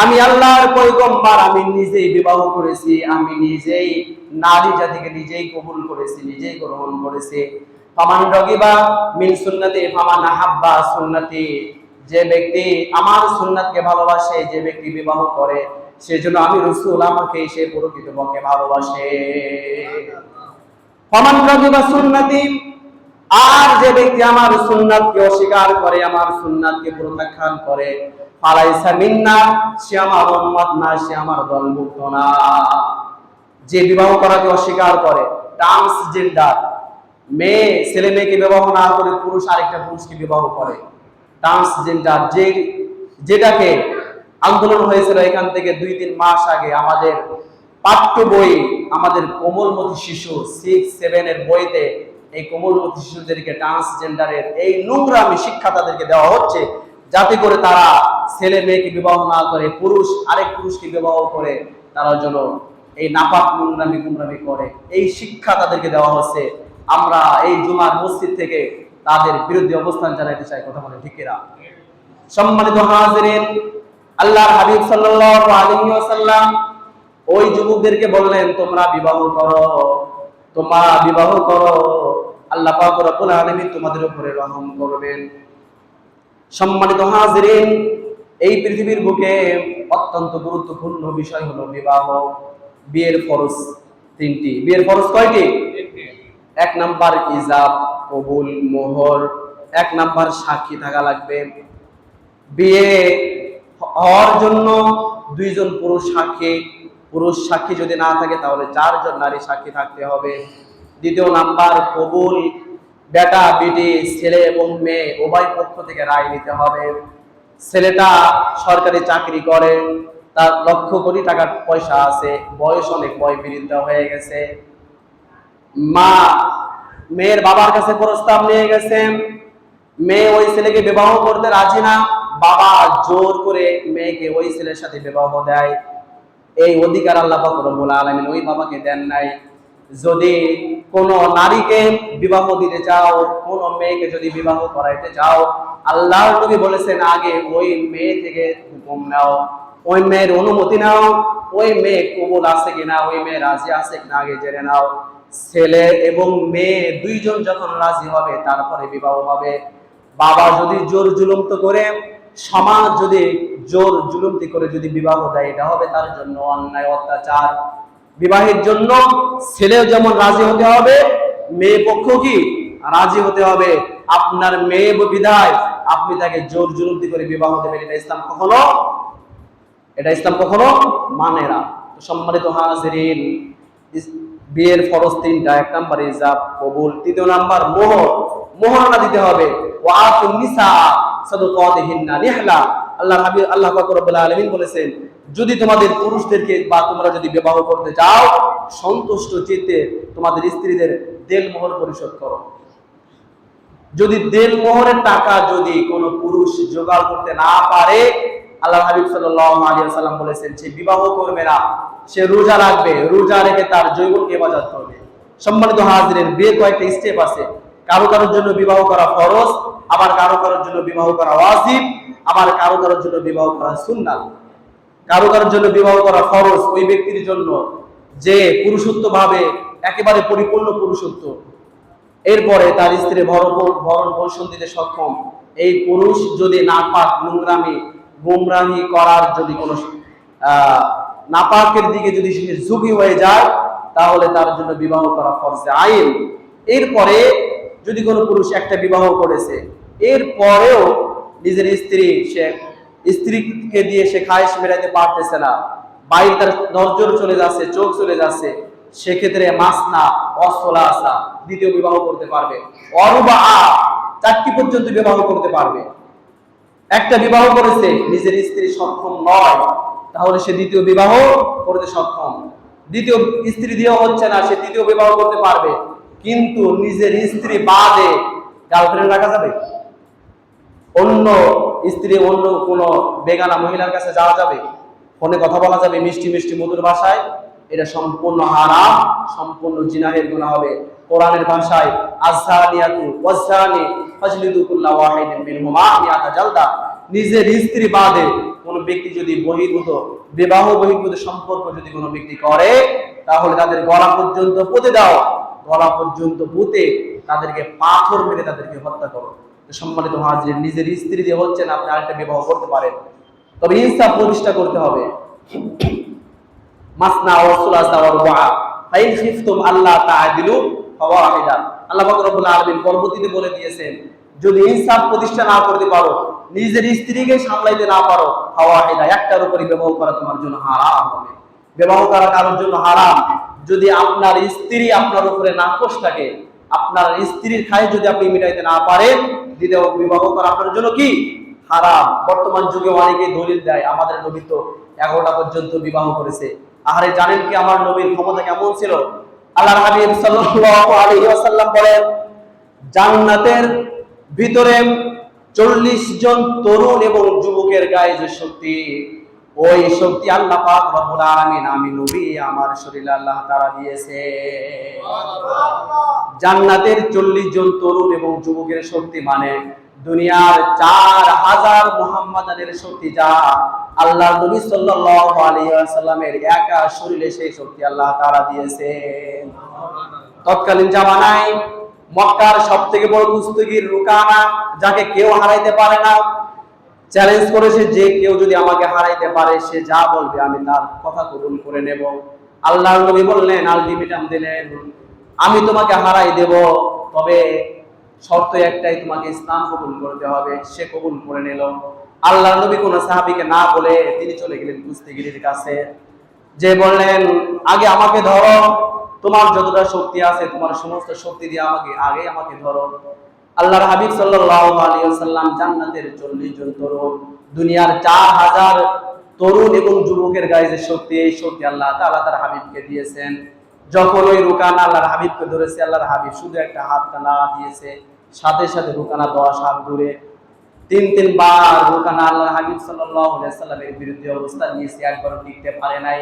আমি আল্লাহর পয়গম্বর, আমি নিজেই বিবাহ করেছি, আমি নিজেই নারী জাতিকে নিজেই কবুল করেছি, নিজেই গ্রহণ করেছি। ফামান রাগিবা মিন সুন্নতি ফামান আহাব্বা সুন্নতি, যে ব্যক্তি আমার সুন্নাতকে ভালোবাসে, যে ব্যক্তি বিবাহ করে, সেজন্য আমি রাসূল আমাকে সে প্রকৃতপক্ষে ভালোবাসে। ফামান রাগিবা সুন্নতি, আর যে ব্যক্তি আমার সুন্নাতকে অস্বীকার করে, আমার সুন্নাতকে প্রত্যাখ্যান করে, ফালাইসা মিন্না, সে আমার উম্মত না, সে আমার দলভুক্ত না। যে বিবাহ করাকে অস্বীকার করে, ট্রান্সজেন্ডার, মেয়ে ছেলে মেয়েকে বিবাহ না করে পুরুষ আরেকটা পুরুষকে বিবাহ করে, ট্রান্সজেন্ডার, যেটাকে আন্দোলন হয়েছিল এখান থেকে 2-3 মাস আগে, আমাদের পাঠ্য বই, আমাদের কোমলমতি শিশু 6-7 এর বইতে এই কোমলমতি শিশুদেরকে ট্রান্সজেন্ডারের এই নোংরামি শিক্ষা তাদেরকে দেওয়া হচ্ছে, যাতে করে তারা ছেলে মেয়েকে বিবাহ না করে পুরুষ আরেক পুরুষকে বিবাহ করে তারা যেন এই নাপাক নোংরামি গুমরামি করে, এই শিক্ষা তাদেরকে দেওয়া হচ্ছে। আমরা এই জুমার মসজিদ থেকে তাদের বিরুদ্ধে অবস্থান জানাইতে চাই। কথা বলে ঠিক কিনা? সম্মানিত হাজিরিন, আল্লাহর হাবিব সাল্লাল্লাহু আলাইহি ওয়াসাল্লাম ওই যুবকদেরকে বললেন, তোমরা বিবাহ করো, আল্লাহ পাক রব্বুল আলামিন তোমাদের উপরে রহম করবেন। সম্মানিত হাজিরিন, এই পৃথিবীর বুকে অত্যন্ত গুরুত্বপূর্ণ বিষয় হলো বিবাহ। বিয়ের ফরজ তিনটি। বিয়ের ফরজ কয়টি? এক নাম্বার ইজাব, কবুল, মোহর। এক নাম্বার সাক্ষী থাকা লাগবে। বিয়ে হওয়ার জন্য দুইজন পুরুষ সাক্ষী যদি না থাকে তাহলে চারজন নারী সাক্ষী থাকতে হবে। দ্বিতীয় নাম্বার কবুল, বেটা বেটি ছেলে এবং মেয়ে উভয় পক্ষ থেকে রায় নিতে হবে। ছেলেটা সরকারি চাকরি করে, তার লক্ষ কোটি টাকার পয়সা আছে, বয়স অনেক বয়ঃবৃদ্ধ হয়ে গেছে, মা মেয়ের বাবার কাছে প্রস্তাব নিয়ে গেছে, মেয়ে ওই ছেলেকে বিবাহ করতে রাজি না, বাবা জোর করে মেয়েকে ওই ছেলের সাথে বিবাহ দেয়। এই অধিকার আল্লাহ পাক রব্বুল আলামিন ওই বাবাকে দেন নাই। যদি কোনো নারীকে বিবাহ দিতে চাও, কোনো মেয়েকে যদি বিবাহ করাইতে চাও, আল্লাহর নবী বলেছেন আগে ওই মেয়ে থেকে হুকুম নাও, ওই মেয়ের অনুমতি নাও, ওই মেয়ে কবুল আছে কিনা, ওই মেয়ে রাজি আছে কিনা আগে জেনে নাও। ছেলে এবং মেয়ে দুইজন যখন রাজি হবে তারপরে বিবাহ হবে। বাবা যদি জোর জুলুমতো করে, সমাজ যদি জোর জুলুমতি করে যদি বিবাহ দেয়, এটা হবে তার জন্য অন্যায়, অত্যাচার। বিবাহের জন্য ছেলেও যেমন রাজি হতে হবে, মেয়ে পক্ষ কি রাজি হতে হবে। আপনার মেয়ে বিধায় আপনি তাকে জোর জুলুমতি করে বিবাহ দেবেন, এটা ইসলাম কখনো মানে না। সম্মানিত হাজিরিন, বিয়ের ফরজ তিনটা। এক নাম্বার ইজাব, কবুল। তৃতীয় নাম্বার মোহর দিতে হবে। ওয়াতুন নিসা সাদাকাতিহিন্না নিহলা। আল্লাহ পাক রব্বুল আলামিন বলেছেন, যদি তোমাদের পুরুষদেরকে বা তোমরা যদি বিবাহ করতে চাও, সন্তুষ্ট চিত্তে তোমাদের স্ত্রীদের দেল মোহর পরিশোধ করো। যদি দেল মোহরের টাকা যদি কোনো পুরুষ জোগাড় করতে না পারে, আল্লাহ হাবিব সাল্লাল্লাহু আলাইহি ওয়াসাল্লাম বলেছেন সে বিবাহ করবে না, সে রোজা রাখবে, রোজা রেখে তার যৌবনকে ইবাদত করবে। সম্মানিত হাজিরিন, বিয়ে কয়েকটা স্টেপ আছে। কারোর জন্য বিবাহ করা ফরজ, আবার কারোর জন্য বিবাহ করা ওয়াজিব, আবার কারোর জন্য বিবাহ করা সুন্নাত। কারোর জন্য বিবাহ করা ফরজ ওই ব্যক্তির জন্য যে পুরুষত্ব ভাবে একেবারে পরিপূর্ণ পুরুষত্ব, এরপরে তার স্ত্রী ভরণ পোষণ দিতে সক্ষম। এই পুরুষ যদি নাপাক নোংরামি গুমরাহি করার যদি কোনো নাপাকের দিকে যদি সে ঝুঁকি হয়ে যায়, তাহলে তার জন্য বিবাহ করা ফরজে আইন। এরপরে যদি কোনো পুরুষ একটা বিবাহ করেছে, এরপরেও নিজের স্ত্রীকে দিয়ে সে খায়েশ মেটাতে পারতেছে না, বাইরে তার নজর চলে যাচ্ছে, চোখ চলে যাচ্ছে, সেক্ষেত্রে মাসনা অসলাসা দ্বিতীয় বিবাহ করতে পারবে। অরুবা চারটি পর্যন্ত বিবাহ করতে পারবে। একটা বিবাহ করেছে, নিজের স্ত্রী সক্ষম নয়, তাহলে সে দ্বিতীয় বিবাহ করতে সক্ষম। দ্বিতীয় স্ত্রী দিয়েও হচ্ছে না, সে তৃতীয় বিবাহ করতে পারবে। কিন্তু নিজের স্ত্রী বাদে গার্লফ্রেন্ড রাখা যাবে? অন্য স্ত্রী অন্য কোনো বেগানা মহিলার কাছে যাওয়া যাবে? ফোনে কথা বলা যাবে মিষ্টি মিষ্টি মধুর ভাষায়? এটা সম্পূর্ণ হারাম, সম্পূর্ণ জিনাহের গুনাহ হবে। কোরআনের ভাষায় আযযানিয়াতু ওয়াজ্জানি ফাজলিদু কুল্লা ওয়াহিদিন মিনহুমা মিআতা জালদা। নিজের স্ত্রী বাদে কোনো ব্যক্তি যদি বিবাহ বহির্ভূত সম্পর্ক যদি কোনো ব্যক্তি করে, তাহলে তাদের গলা পর্যন্ত পুঁতে দাও, গলা পর্যন্ত পুঁতে তাদেরকে পাথর মেরে তাদেরকে হত্যা করো। সম্মানিত হাজির, নিজের স্ত্রী দিয়ে হচ্ছে না, আপনি আরেকটা বিবাহ করতে পারেন, তবে ইনসাফ প্রতিষ্ঠা করতে হবে। মাসনা ওয়া সুলাসা ওয়া রুবা ফাইন খিফতুম আল্লাহ তাআদিলু ফাওয়াহিদা। আল্লাহ পাক রব্বুল আলামিন পরবর্তীতে বলে দিয়েছেন, যদি ইনসাফ প্রতিষ্ঠা না করতে পারো, নিজের স্ত্রীকে সামলাইতে না পারো, ফাওয়াহিদা একটার উপরে বিবাহ করা তোমার জন্য হারাম হবে। বিবাহ করা কারোর জন্য হারাম। যদি আপনার স্ত্রী আপনার উপরে নাকশ থাকে, আপনার স্ত্রীর খায় যদি আপনি মিটাইতে না পারেন, দ্বিতীয় বিবাহ করা আপনার জন্য কি হারাম। বর্তমান যুগে অনেকে দলিল দেয় আমাদের নবী তো 11টা পর্যন্ত বিবাহ করেছে। আরে জানেন কি আমার নবীর ক্ষমতা কেমন ছিল? আল্লাহর হাবিব সাল্লাল্লাহু আলাইহি ওয়াসাল্লাম বলেন, জান্নাতের ভিতরে 40 জন তরুণ এবং যুবকের গায়ে যে শক্তি, ওই শক্তি আল্লাহ পাক রব্বুল আলামিন আমি নবী আমার শরীরে আল্লাহ তাআলা দিয়েছে। জান্নাতের 40 জন তরুণ এবং যুবকের শক্তি মানে দুনিয়ার 4000 মুহাম্মাদানের শক্তি, যা আল্লাহ নবী সাল্লাল্লাহু আলাইহি ওয়াসাল্লামের একা শরীরে সেই শক্তি আল্লাহ তাআলা দিয়েছে। তৎকালীন জামানায় মক্কার সবথেকে বড় কুস্তিগীর রুকানা, যাকে কেউ হারাইতে পারে না, চ্যালেঞ্জ করেছে যে কেউ যদি আমাকে হারাইতে পারে সে যা বলবে আমি তার কথা কবুল করে নেব। আল্লাহর নবী বললেন, আলটিমেটাম দিলেন, আমি তোমাকে হারাই দেব, তবে শর্ত একটাই, তোমাকে ইসলাম কবুল করতে হবে। সে কবুল করে নিল। আল্লাহর নবী কোন সাহাবীকে না বলে তিনি চলে গেলেন কুস্তিগীরের কাছে, যে বললেন, আগে আমাকে ধরো, তোমার যতটা শক্তি আছে তোমার সমস্ত শক্তি দিয়ে আমাকে ধরো। আল্লাহর হাবিব সাল্লাল্লাহু আলাইহি ওয়াসাল্লাম জান্নাতের 40 জন তরুণ, দুনিয়ার 4000 তরুণ এবং যুবকের গায়ে যে শক্তি, এই শক্তি আল্লাহ তাআলা তার হাবিবকে দিয়েছেন। যখন ওই রুকানা আল্লাহর হাবিবকে ধরেছে, আল্লাহর হাবিব শুধু একটা হাত নাড়া দিয়েছে, সাথে সাথে রুকানা 10 হাত দূরে। তিন বার রুকানা আল্লাহর হাবিব সাল্লাল্লাহু আলাইহি ওয়াসাল্লামের বিরুদ্ধে অবস্থান নিয়েছে, একবারও টিকতে পারে নাই।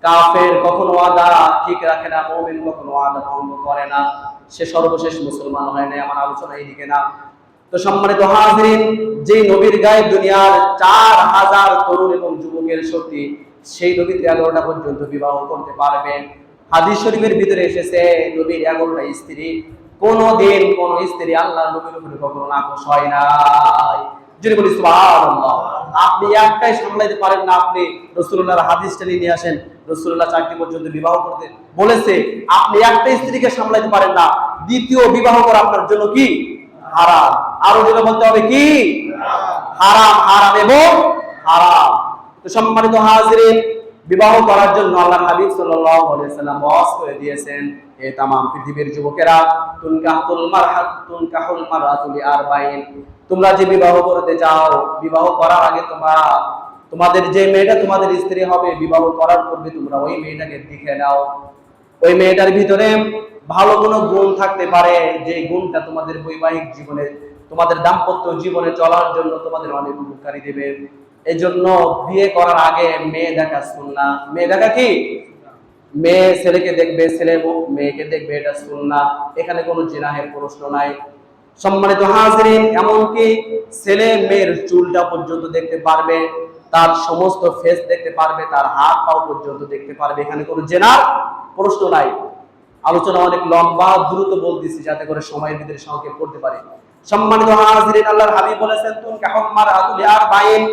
কাফের কখনো ওয়াদা ঠিক রাখে না, মুমিন কখনো ওয়াদা ভঙ্গ করে না, সে সর্বশেষ মুসলমান হয় না। আমার আলোচনা এইদিকে না। তো সম্মানিত হাজিরিন, যে নবীর গায়ে দুনিয়ার 4000 তরুণ এবং যুবকের শক্তি, সেই নবী 11টা পর্যন্ত বিবাহ করতে পারবেন। হাদিস শরীফের ভিতরে এসেছে, নবীর 11টা স্ত্রী, কোনদিন কোন স্ত্রী আল্লাহর নবীর উপরে কখনো নাকশ হয় নাই। যদি বলি সুবহানাল্লাহ, আপনি একটাই সামলাইতে পারেন না, আপনি রাসূলুল্লাহর হাদিসটা নিয়ে আসেন, রাসূলুল্লাহ 4টি পর্যন্ত বিবাহ করতে বলেছে, আপনি একটা স্ত্রীকে সামলাইতে পারেন না, দ্বিতীয় বিবাহ করা আপনার জন্য কি হারাম। আরো যেটা বলতে হবে কি হারাম, হারাম এবং হারাম। তো সম্মানিত হাজিরিন, বিবাহ করার জন্য আল্লাহর হাবিব সাল্লাল্লাহু আলাইহি ওয়াসাল্লাম ওয়াজ করে দিয়েছেন, এই তামাম পৃথিবীর যুবকেরা, তুনকাহুল মারআতু লিআরবাইন, তোমরা যে বিবাহ করতে চাও, বিবাহ করার আগে তোমাদের যে মেয়েটা তোমাদের স্ত্রী হবে, বিবাহ করার পূর্বে তোমরা ওই মেয়েটাকে দেখে নাও। ওই মেয়েটার ভিতরে ভালো কোনো গুণ থাকতে পারে, যে গুণটা তোমাদের বৈবাহিক জীবনে, তোমাদের দাম্পত্য জীবনে চলার জন্য তোমাদের অনেক উপকারী দেবে। এই জন্য বিয়ে করার আগে মেয়ে দেখা সুন্নাহ। মেয়ে দেখা কি? মেয়ে ছেলেকে দেখবে, ছেলে মেয়েকে দেখবে, এটা সুন্নাহ। এখানে কোনো জিনাহের প্রশ্ন নাই। সম্মানিত হাজিরিন, এমনকি ছেলে মেয়ের চুলটা পর্যন্ত দেখতে পারবে, তার সমস্ত ফেস দেখতে পারবে, তার হাত পাও পর্যন্ত দেখতে পারবে। এখানে কোনো জিনার প্রশ্ন নাই। আলোচনা অনেক লম্বা, দ্রুত বলতেছি যাতে করে সময়ের ভিতরে সংক্ষেপ করতে পারি। সম্মানিত হাজিরিন, আল্লাহর হাবিব বলেছেন, তুনকাহুল মারআতু লিআরবাইন,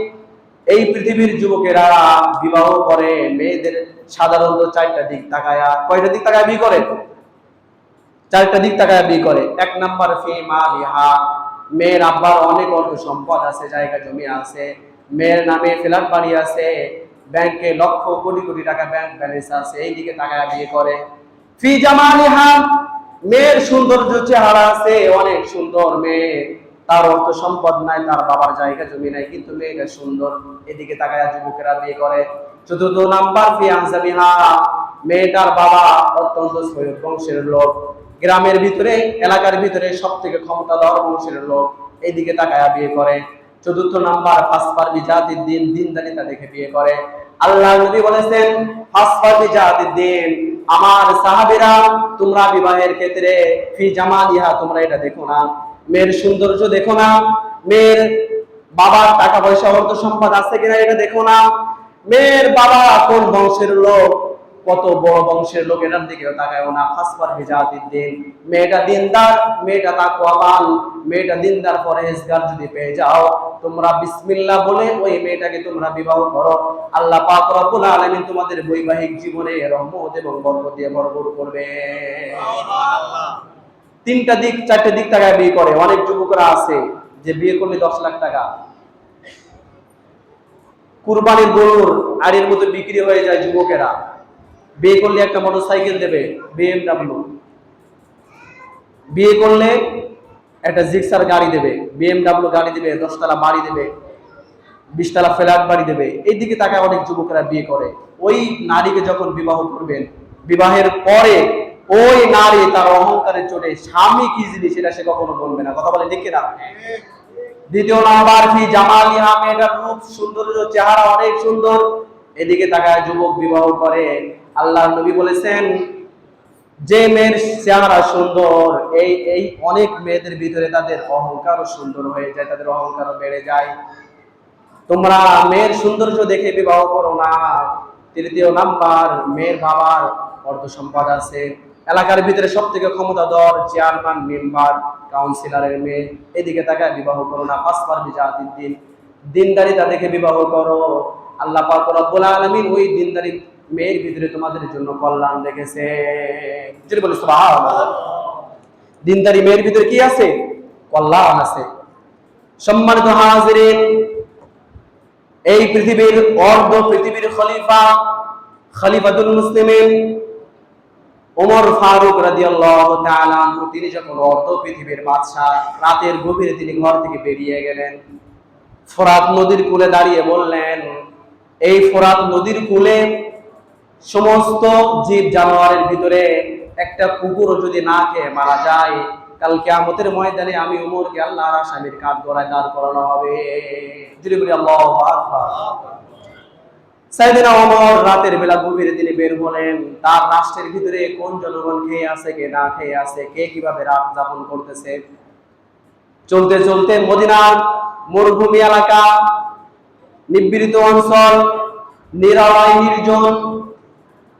এই পৃথিবীর যুবকেরা বিবাহ করে মেয়েদের সাধারণত 4টা দিক তাকায়া, কয়টা দিক তাকায়া বিয়ে করে? 4টা দিক তাকায়া বিয়ে করে। 1 নাম্বার ফি মালিহা, মেয়ের আব্বার অনেক অর্থ সম্পদ আছে, জায়গা জমি আছে, মেয়ের নামে ফ্ল্যাট বাড়ি আছে, ব্যাংকে লক্ষ কোটি কোটি টাকা ব্যাংক ব্যালেন্স আছে, এই দিকে তাকায়া বিয়ে করে। ফি জামালিহা, মেয়ের সৌন্দর্য চেহারা আছে, অনেক সুন্দর মেয়ে, তার অর্থ সম্পদ নাই, তার বাবার জায়গা জমি নাই, কিন্তু মেয়েটা সুন্দর, এদিকে তাকায়া যুবকেরা বিয়ে করে। 4 নাম্বার ফি আনসাবিহা, মেয়েটার বাবা অত্যন্ত সৈয়দ বংশের লোক, গ্রামের ভিতরে এলাকার ভিতরে সবথেকে ক্ষমতাধর বংশের লোক, এইদিকে তাকায়া বিয়ে করে। 4 নাম্বার ফাসফার বিজাতিদ দ্বীন, দ্বীনদারিতা দেখে বিয়ে করে। আল্লাহ নবী বলেছেন, ফাসফার বিজাতিদ দ্বীন, আমার সাহাবীরা, তোমরা বিবাহের ক্ষেত্রে ফি জামালিহা, তোমরা এটা দেখো না, মেয়ের সৌন্দর্য দেখো না, মেয়ের বাবার টাকা পয়সা অর্থ সম্পদ আছে কিনা এটা দেখো না, মেয়ের বাবা কোন বংশের লোক, কত বড় বংশের লোক, এটার দিকে তাকায়ও না। ফাসফার বিজাতিদ দ্বীন, মেয়েটা দিনদার, মেয়েটা তাকওয়াবান, মেয়েটা দিনদার পরহেজগার যদি পেয়ে যাও, তোমরা বিসমিল্লাহ বলে ওই মেয়েটাকে তোমরা বিবাহ করো, আল্লাহ পাক রব্বুল আলামিন তোমাদের বৈবাহিক জীবনে রহমত এবং বরকত দিয়ে ভরপুর করবে। সুবহানাল্লাহ। 3টা দিক 4টে দিক তাকায় বিয়ে করে। অনেক যুবকরা আছে যে বিয়ে করলে 10 লাখ টাকা কুরবানির গরুর আড়ির মতো বিক্রি হয়ে যায়। যুবকেরা বিয়ে করলে একটা মোটরসাইকেল দেবে, BMW, বিয়ে করলে একটা জিক্সার গাড়ি দেবে, BMW গাড়ি দেবে, 10 তলা বাড়ি দেবে, 20 তলা ফ্ল্যাট বাড়ি দেবে। এই দিকে তাকায় অনেক যুবকেরা বিয়ে করে। ওই নারীকে যখন বিবাহ করবেন, বিবাহের পরে ওই নারী তার অহংকারের চোটে স্বামী কি জিনিস সেটা সে কখনো বলবে না। কথা বলে ঠিক কিনা? দ্বিতীয় নাম্বার, ফি জামালিহা, মেয়েটার রূপ সৌন্দর্য, চেহারা অনেক সুন্দর, এদিকে তাকায় যুবক বিবাহ করে। আল্লাহর নবী বলেছেন যে মেয়ের চেহারা সুন্দর, এই এই অনেক মেয়েদের ভিতরে তাদের অহংকারও সুন্দর হয়ে যায়, তাদের অহংকারও বেড়ে যায়। তোমরা মেয়ের সৌন্দর্য দেখে বিবাহ করো না। তৃতীয় নাম্বার, মেয়ের বাবার অর্থ সম্পদ আছে, এলাকার ভিতরে সব থেকে ক্ষমতাধর চেয়ারম্যান, মেম্বার, কাউন্সিলরের মেয়ে, এদিকে তাকায় বিবাহ করো না। পাঁচবার বিজাতির দিন, দিনদারিতা দেখে বিবাহ করো। আল্লাহ পাক রব্বুল আলামিন ওই দিনদারি মেয়ের ভিতরে তোমাদের জন্য কল্যাণ রেখেছে। যদি বলি সুবহানাল্লাহ, দিনদারি মেয়ের ভিতরে কি আছে? কল্যাণ আছে। সম্মানিত হাজিরিন, এই পৃথিবীর অর্ধ পৃথিবীর খলিফা, খলিফাতুল মুসলিমিন ওমর ফারুক রাদিয়াল্লাহু তাআলা আনহু, তিনি যখন অর্ধ পৃথিবীর বাদশা, রাতের গভীরে তিনি ঘর থেকে বেরিয়ে গেলেন, ফোরাত নদীর কূলে দাঁড়িয়ে বললেন, এই ফোরাত নদীর কূলে সমস্ত জীব জানোয়ারের ভিতরে একটা কুকুরও যদি না খেয়ে মারা যায়, কাল কিয়ামতের ময়দানে আমি ওমরকে আল্লাহর আসামির কাঠগড়ায় দাঁড় করানো হবে। যদি বলি আল্লাহু আকবার। সাইয়েদনা ওমর রাতের বেলা গভীরে তিনি বের হলেন, তার রাষ্ট্রের ভিতরে কোন জনগণ খেয়ে আছে, কে না খেয়ে আছে, কে কিভাবে রাত যাপন করতেছে। চলতে চলতে মদিনার মরুভূমি এলাকা, নিবৃত অঞ্চল, নিরালয় নির্জন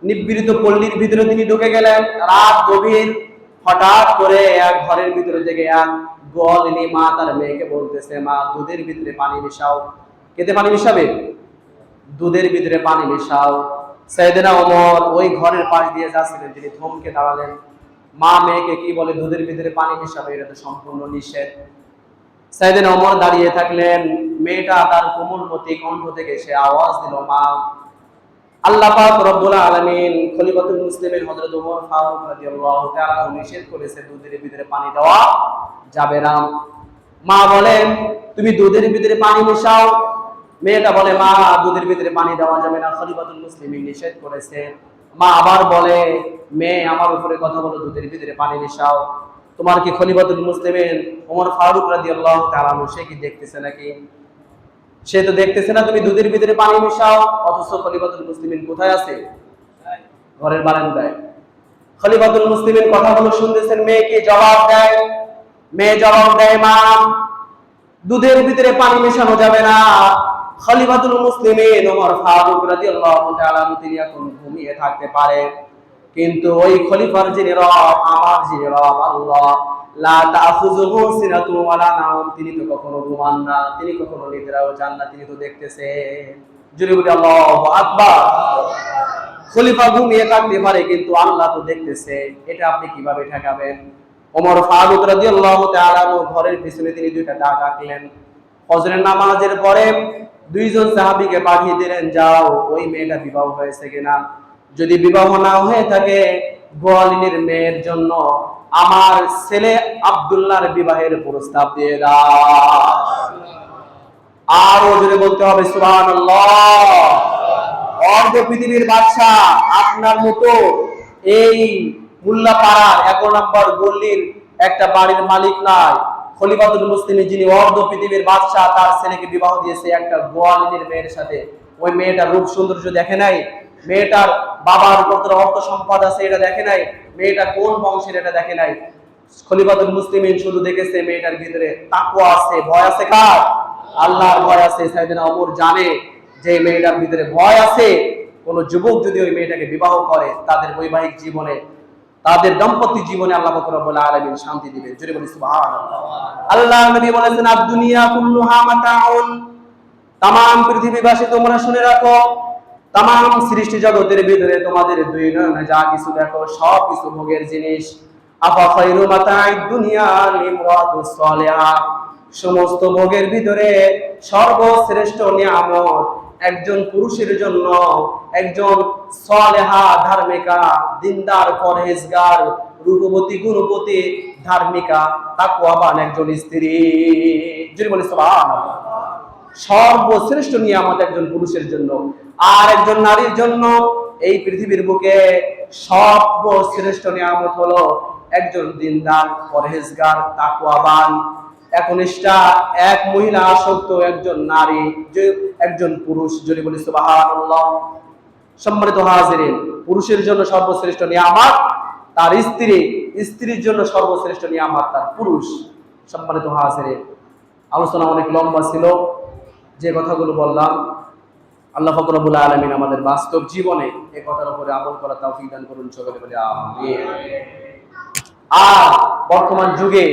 নিবৃত পল্লীর ভিতরে তিনি ঢুকে গেলেন। রাত গভীর, হঠাৎ করে এক ঘরের ভিতরে থেকে এক গোয়ালিনী মা তার মেয়েকে বলতেছে, মা দুধের ভিতরে পানি মিশাও। কেতে পানি মিশাবে? দুধের ভিতরে পানি মিশাও। সাইয়েদনা ওমর ওই ঘরের পাশ দিয়ে যাচ্ছিলেন, তিনি থমকে দাঁড়ালেন। মা মেয়েকে কি বলে দুধের ভিতরে পানি মিশাবে, এটা তো সম্পূর্ণ নিষেধ। সাইয়েদনা ওমর দাঁড়িয়ে থাকলেন, মেয়েটা তার কোমলমতি কণ্ঠ থেকে সে আওয়াজ দিল, মা। আল্লাহ পাক রব্বুল আলামিন খলিফাতুল মুসলিমিন হযরত ওমর ফারুক রাদিয়াল্লাহু তাআলা নিষেধ করেছে দুধের ভিতরে পানি দেওয়া যাবে না। মা বলেন, তুমি দুধের ভিতরে পানি মিশাও। মেয়েটা বলে, মা দুধের ভিতরে পানি দেওয়া যাবে না, খলিফাতুল মুসলিমিন নিষেধ করেছে। মা আবার বলে, মেয়ে আমার উপরে কথা বলো, দুধের ভিতরে পানি মিশাও। তোমার কি খলিফাতুল মুসলিমিন ওমর ফারুক রাদিয়াল্লাহু তাআলা সে কি দেখতেছে নাকি? সে তো দেখতেছে না তুমি দুধের ভিতরে পানি মিশাও, অথচ খলিফাতুল মুসলিমিন কোথায় আছে? ঘরের বারান্দায়। খলিফাতুল মুসলিমিন কথাগুলো শুনতেছেন, মেয়ে কি জবাব দেয়? মেয়ে জবাব দেয়, মা দুধের ভিতরে পানি মেশানো যাবে না। খলিফাতুল মুসলিমিন ওমর ফারুক রাদিয়াল্লাহু তাআলা তিনি এখন ঘুমিয়ে থাকতে পারে, কিন্তু ওই খলিফার যিনি রব, আমার যিনি রব আল্লাহ, লা তাখুযুহু সিনাতুন ওয়ালা নাওম, তিনি তো কখনো ঘুমান না, তিনি কখনো নিদ্রাও যান না, তিনি তো দেখতেছেন। জোরে বলি আল্লাহু আকবার। খলিফা ঘুমিয়ে থাকতে পারে, কিন্তু আল্লাহ তো দেখতেছে, এটা আপনি কিভাবে ঠেকাবেন? ওমর ফারুক রাদিয়াল্লাহু তাআলা ঘরের পিছনে তিনি দুইটা ডাক আঁকলেন। ফজরের নামাজের পরে দুইজন সাহাবীকে পাঠিয়ে দিলেন, যাও ওই মেয়েটা বিবাহ হয়েছে কিনা, যদি বিবাহ না হয়ে থাকে গোয়ালিনীর মেয়ের জন্য আমার ছেলে আব্দুল্লাহর বিবাহের প্রস্তাব দিয়ে দাও। আরো জোরে বলতে হবে সুবহানাল্লাহ। অর্ধ পৃথিবীর বাদশা আপনার মতো এই মুল্লাপাড়ার ১ নম্বর গল্লির একটা বাড়ির মালিক নয়। খলিফাতুল মুসলিমিন যিনি অর্ধ পৃথিবীর বাদশা, তার ছেলেকে বিবাহ দিয়েছে একটা গোয়ালিনীর মেয়ের সাথে। ওই মেয়েটার রূপ সৌন্দর্য দেখে নাই, মেয়েটার বাবার কত অর্থ সম্পদ আছে এটা দেখে নাই, মেয়েটা কোন বংশের এটা দেখে নাই। খলিফাতুল মুসলিমিন শুধু দেখেছে মেয়েটার ভিতরে তাকওয়া আছে, ভয় আছে। কার? আল্লাহর ভয় আছে। সাইয়েদনা ওমর জানে যে মেয়েটার ভিতরে ভয় আছে। কোন যুবক যদি ওই মেয়েটাকে বিবাহ করে, তাদের বৈবাহিক জীবনে, তাদের দাম্পত্য জীবনে আল্লাহ পাক রব্বুল আলামিন শান্তি দিবেন। জোরে বলি সুবহানাল্লাহ। আল্লাহর নবী বলেছেন, আদ-দুনিয়া কুল্লুহা মাতাউন, तमाम পৃথিবীবাসী তোমরা শুনে রাখো, तमाम সৃষ্টি জগতের ভিতরে তোমাদের দুই নয়নে যা কিছু দেখো সব কিছু ভোগের জিনিস। আফা খায়রু মাতা'আদ দুনিয়া লিমরাতুস সালিহা, সমস্ত ভোগের ভিতরে সর্বশ্রেষ্ঠ নিয়ামত একজন পুরুষের জন্য, একজন সালেহা ধার্মিকা, দিনদার, পরহেজগার, রূপবতী, গুণবতী, ধার্মিকা, তাকওয়াবান একজন স্ত্রী। যদি বলি সুবহানাল্লাহ। সর্বশ্রেষ্ঠ নিয়ামত একজন পুরুষের জন্য, আর একজন নারীর জন্য এই পৃথিবীর বুকে সর্বশ্রেষ্ঠ নিয়ামত হলো একজন দিনদার, পরহেজগার, তাকওয়াবান, একনিষ্ঠা, এক মহিলা আসক্ত একজন নারী, যে একজন পুরুষ, যদি বলি সুবহানাল্লাহ। সম্মানিত হাজিরিন, পুরুষের জন্য সর্বশ্রেষ্ঠ নিয়ামত তার স্ত্রী, স্ত্রীর জন্য সর্বশ্রেষ্ঠ নিয়ামত তার পুরুষ। সম্মানিত হাজিরিন, আলোচনা অনেক লম্বা ছিল, যে কথাগুলো বললাম আল্লাহ পাক রব্বুল আলামিন আমাদের বাস্তব জীবনে এই কথার উপরে আমল করা তৌফিক দান করুন, সকলে বলি আমিন। আর বর্তমান যুগে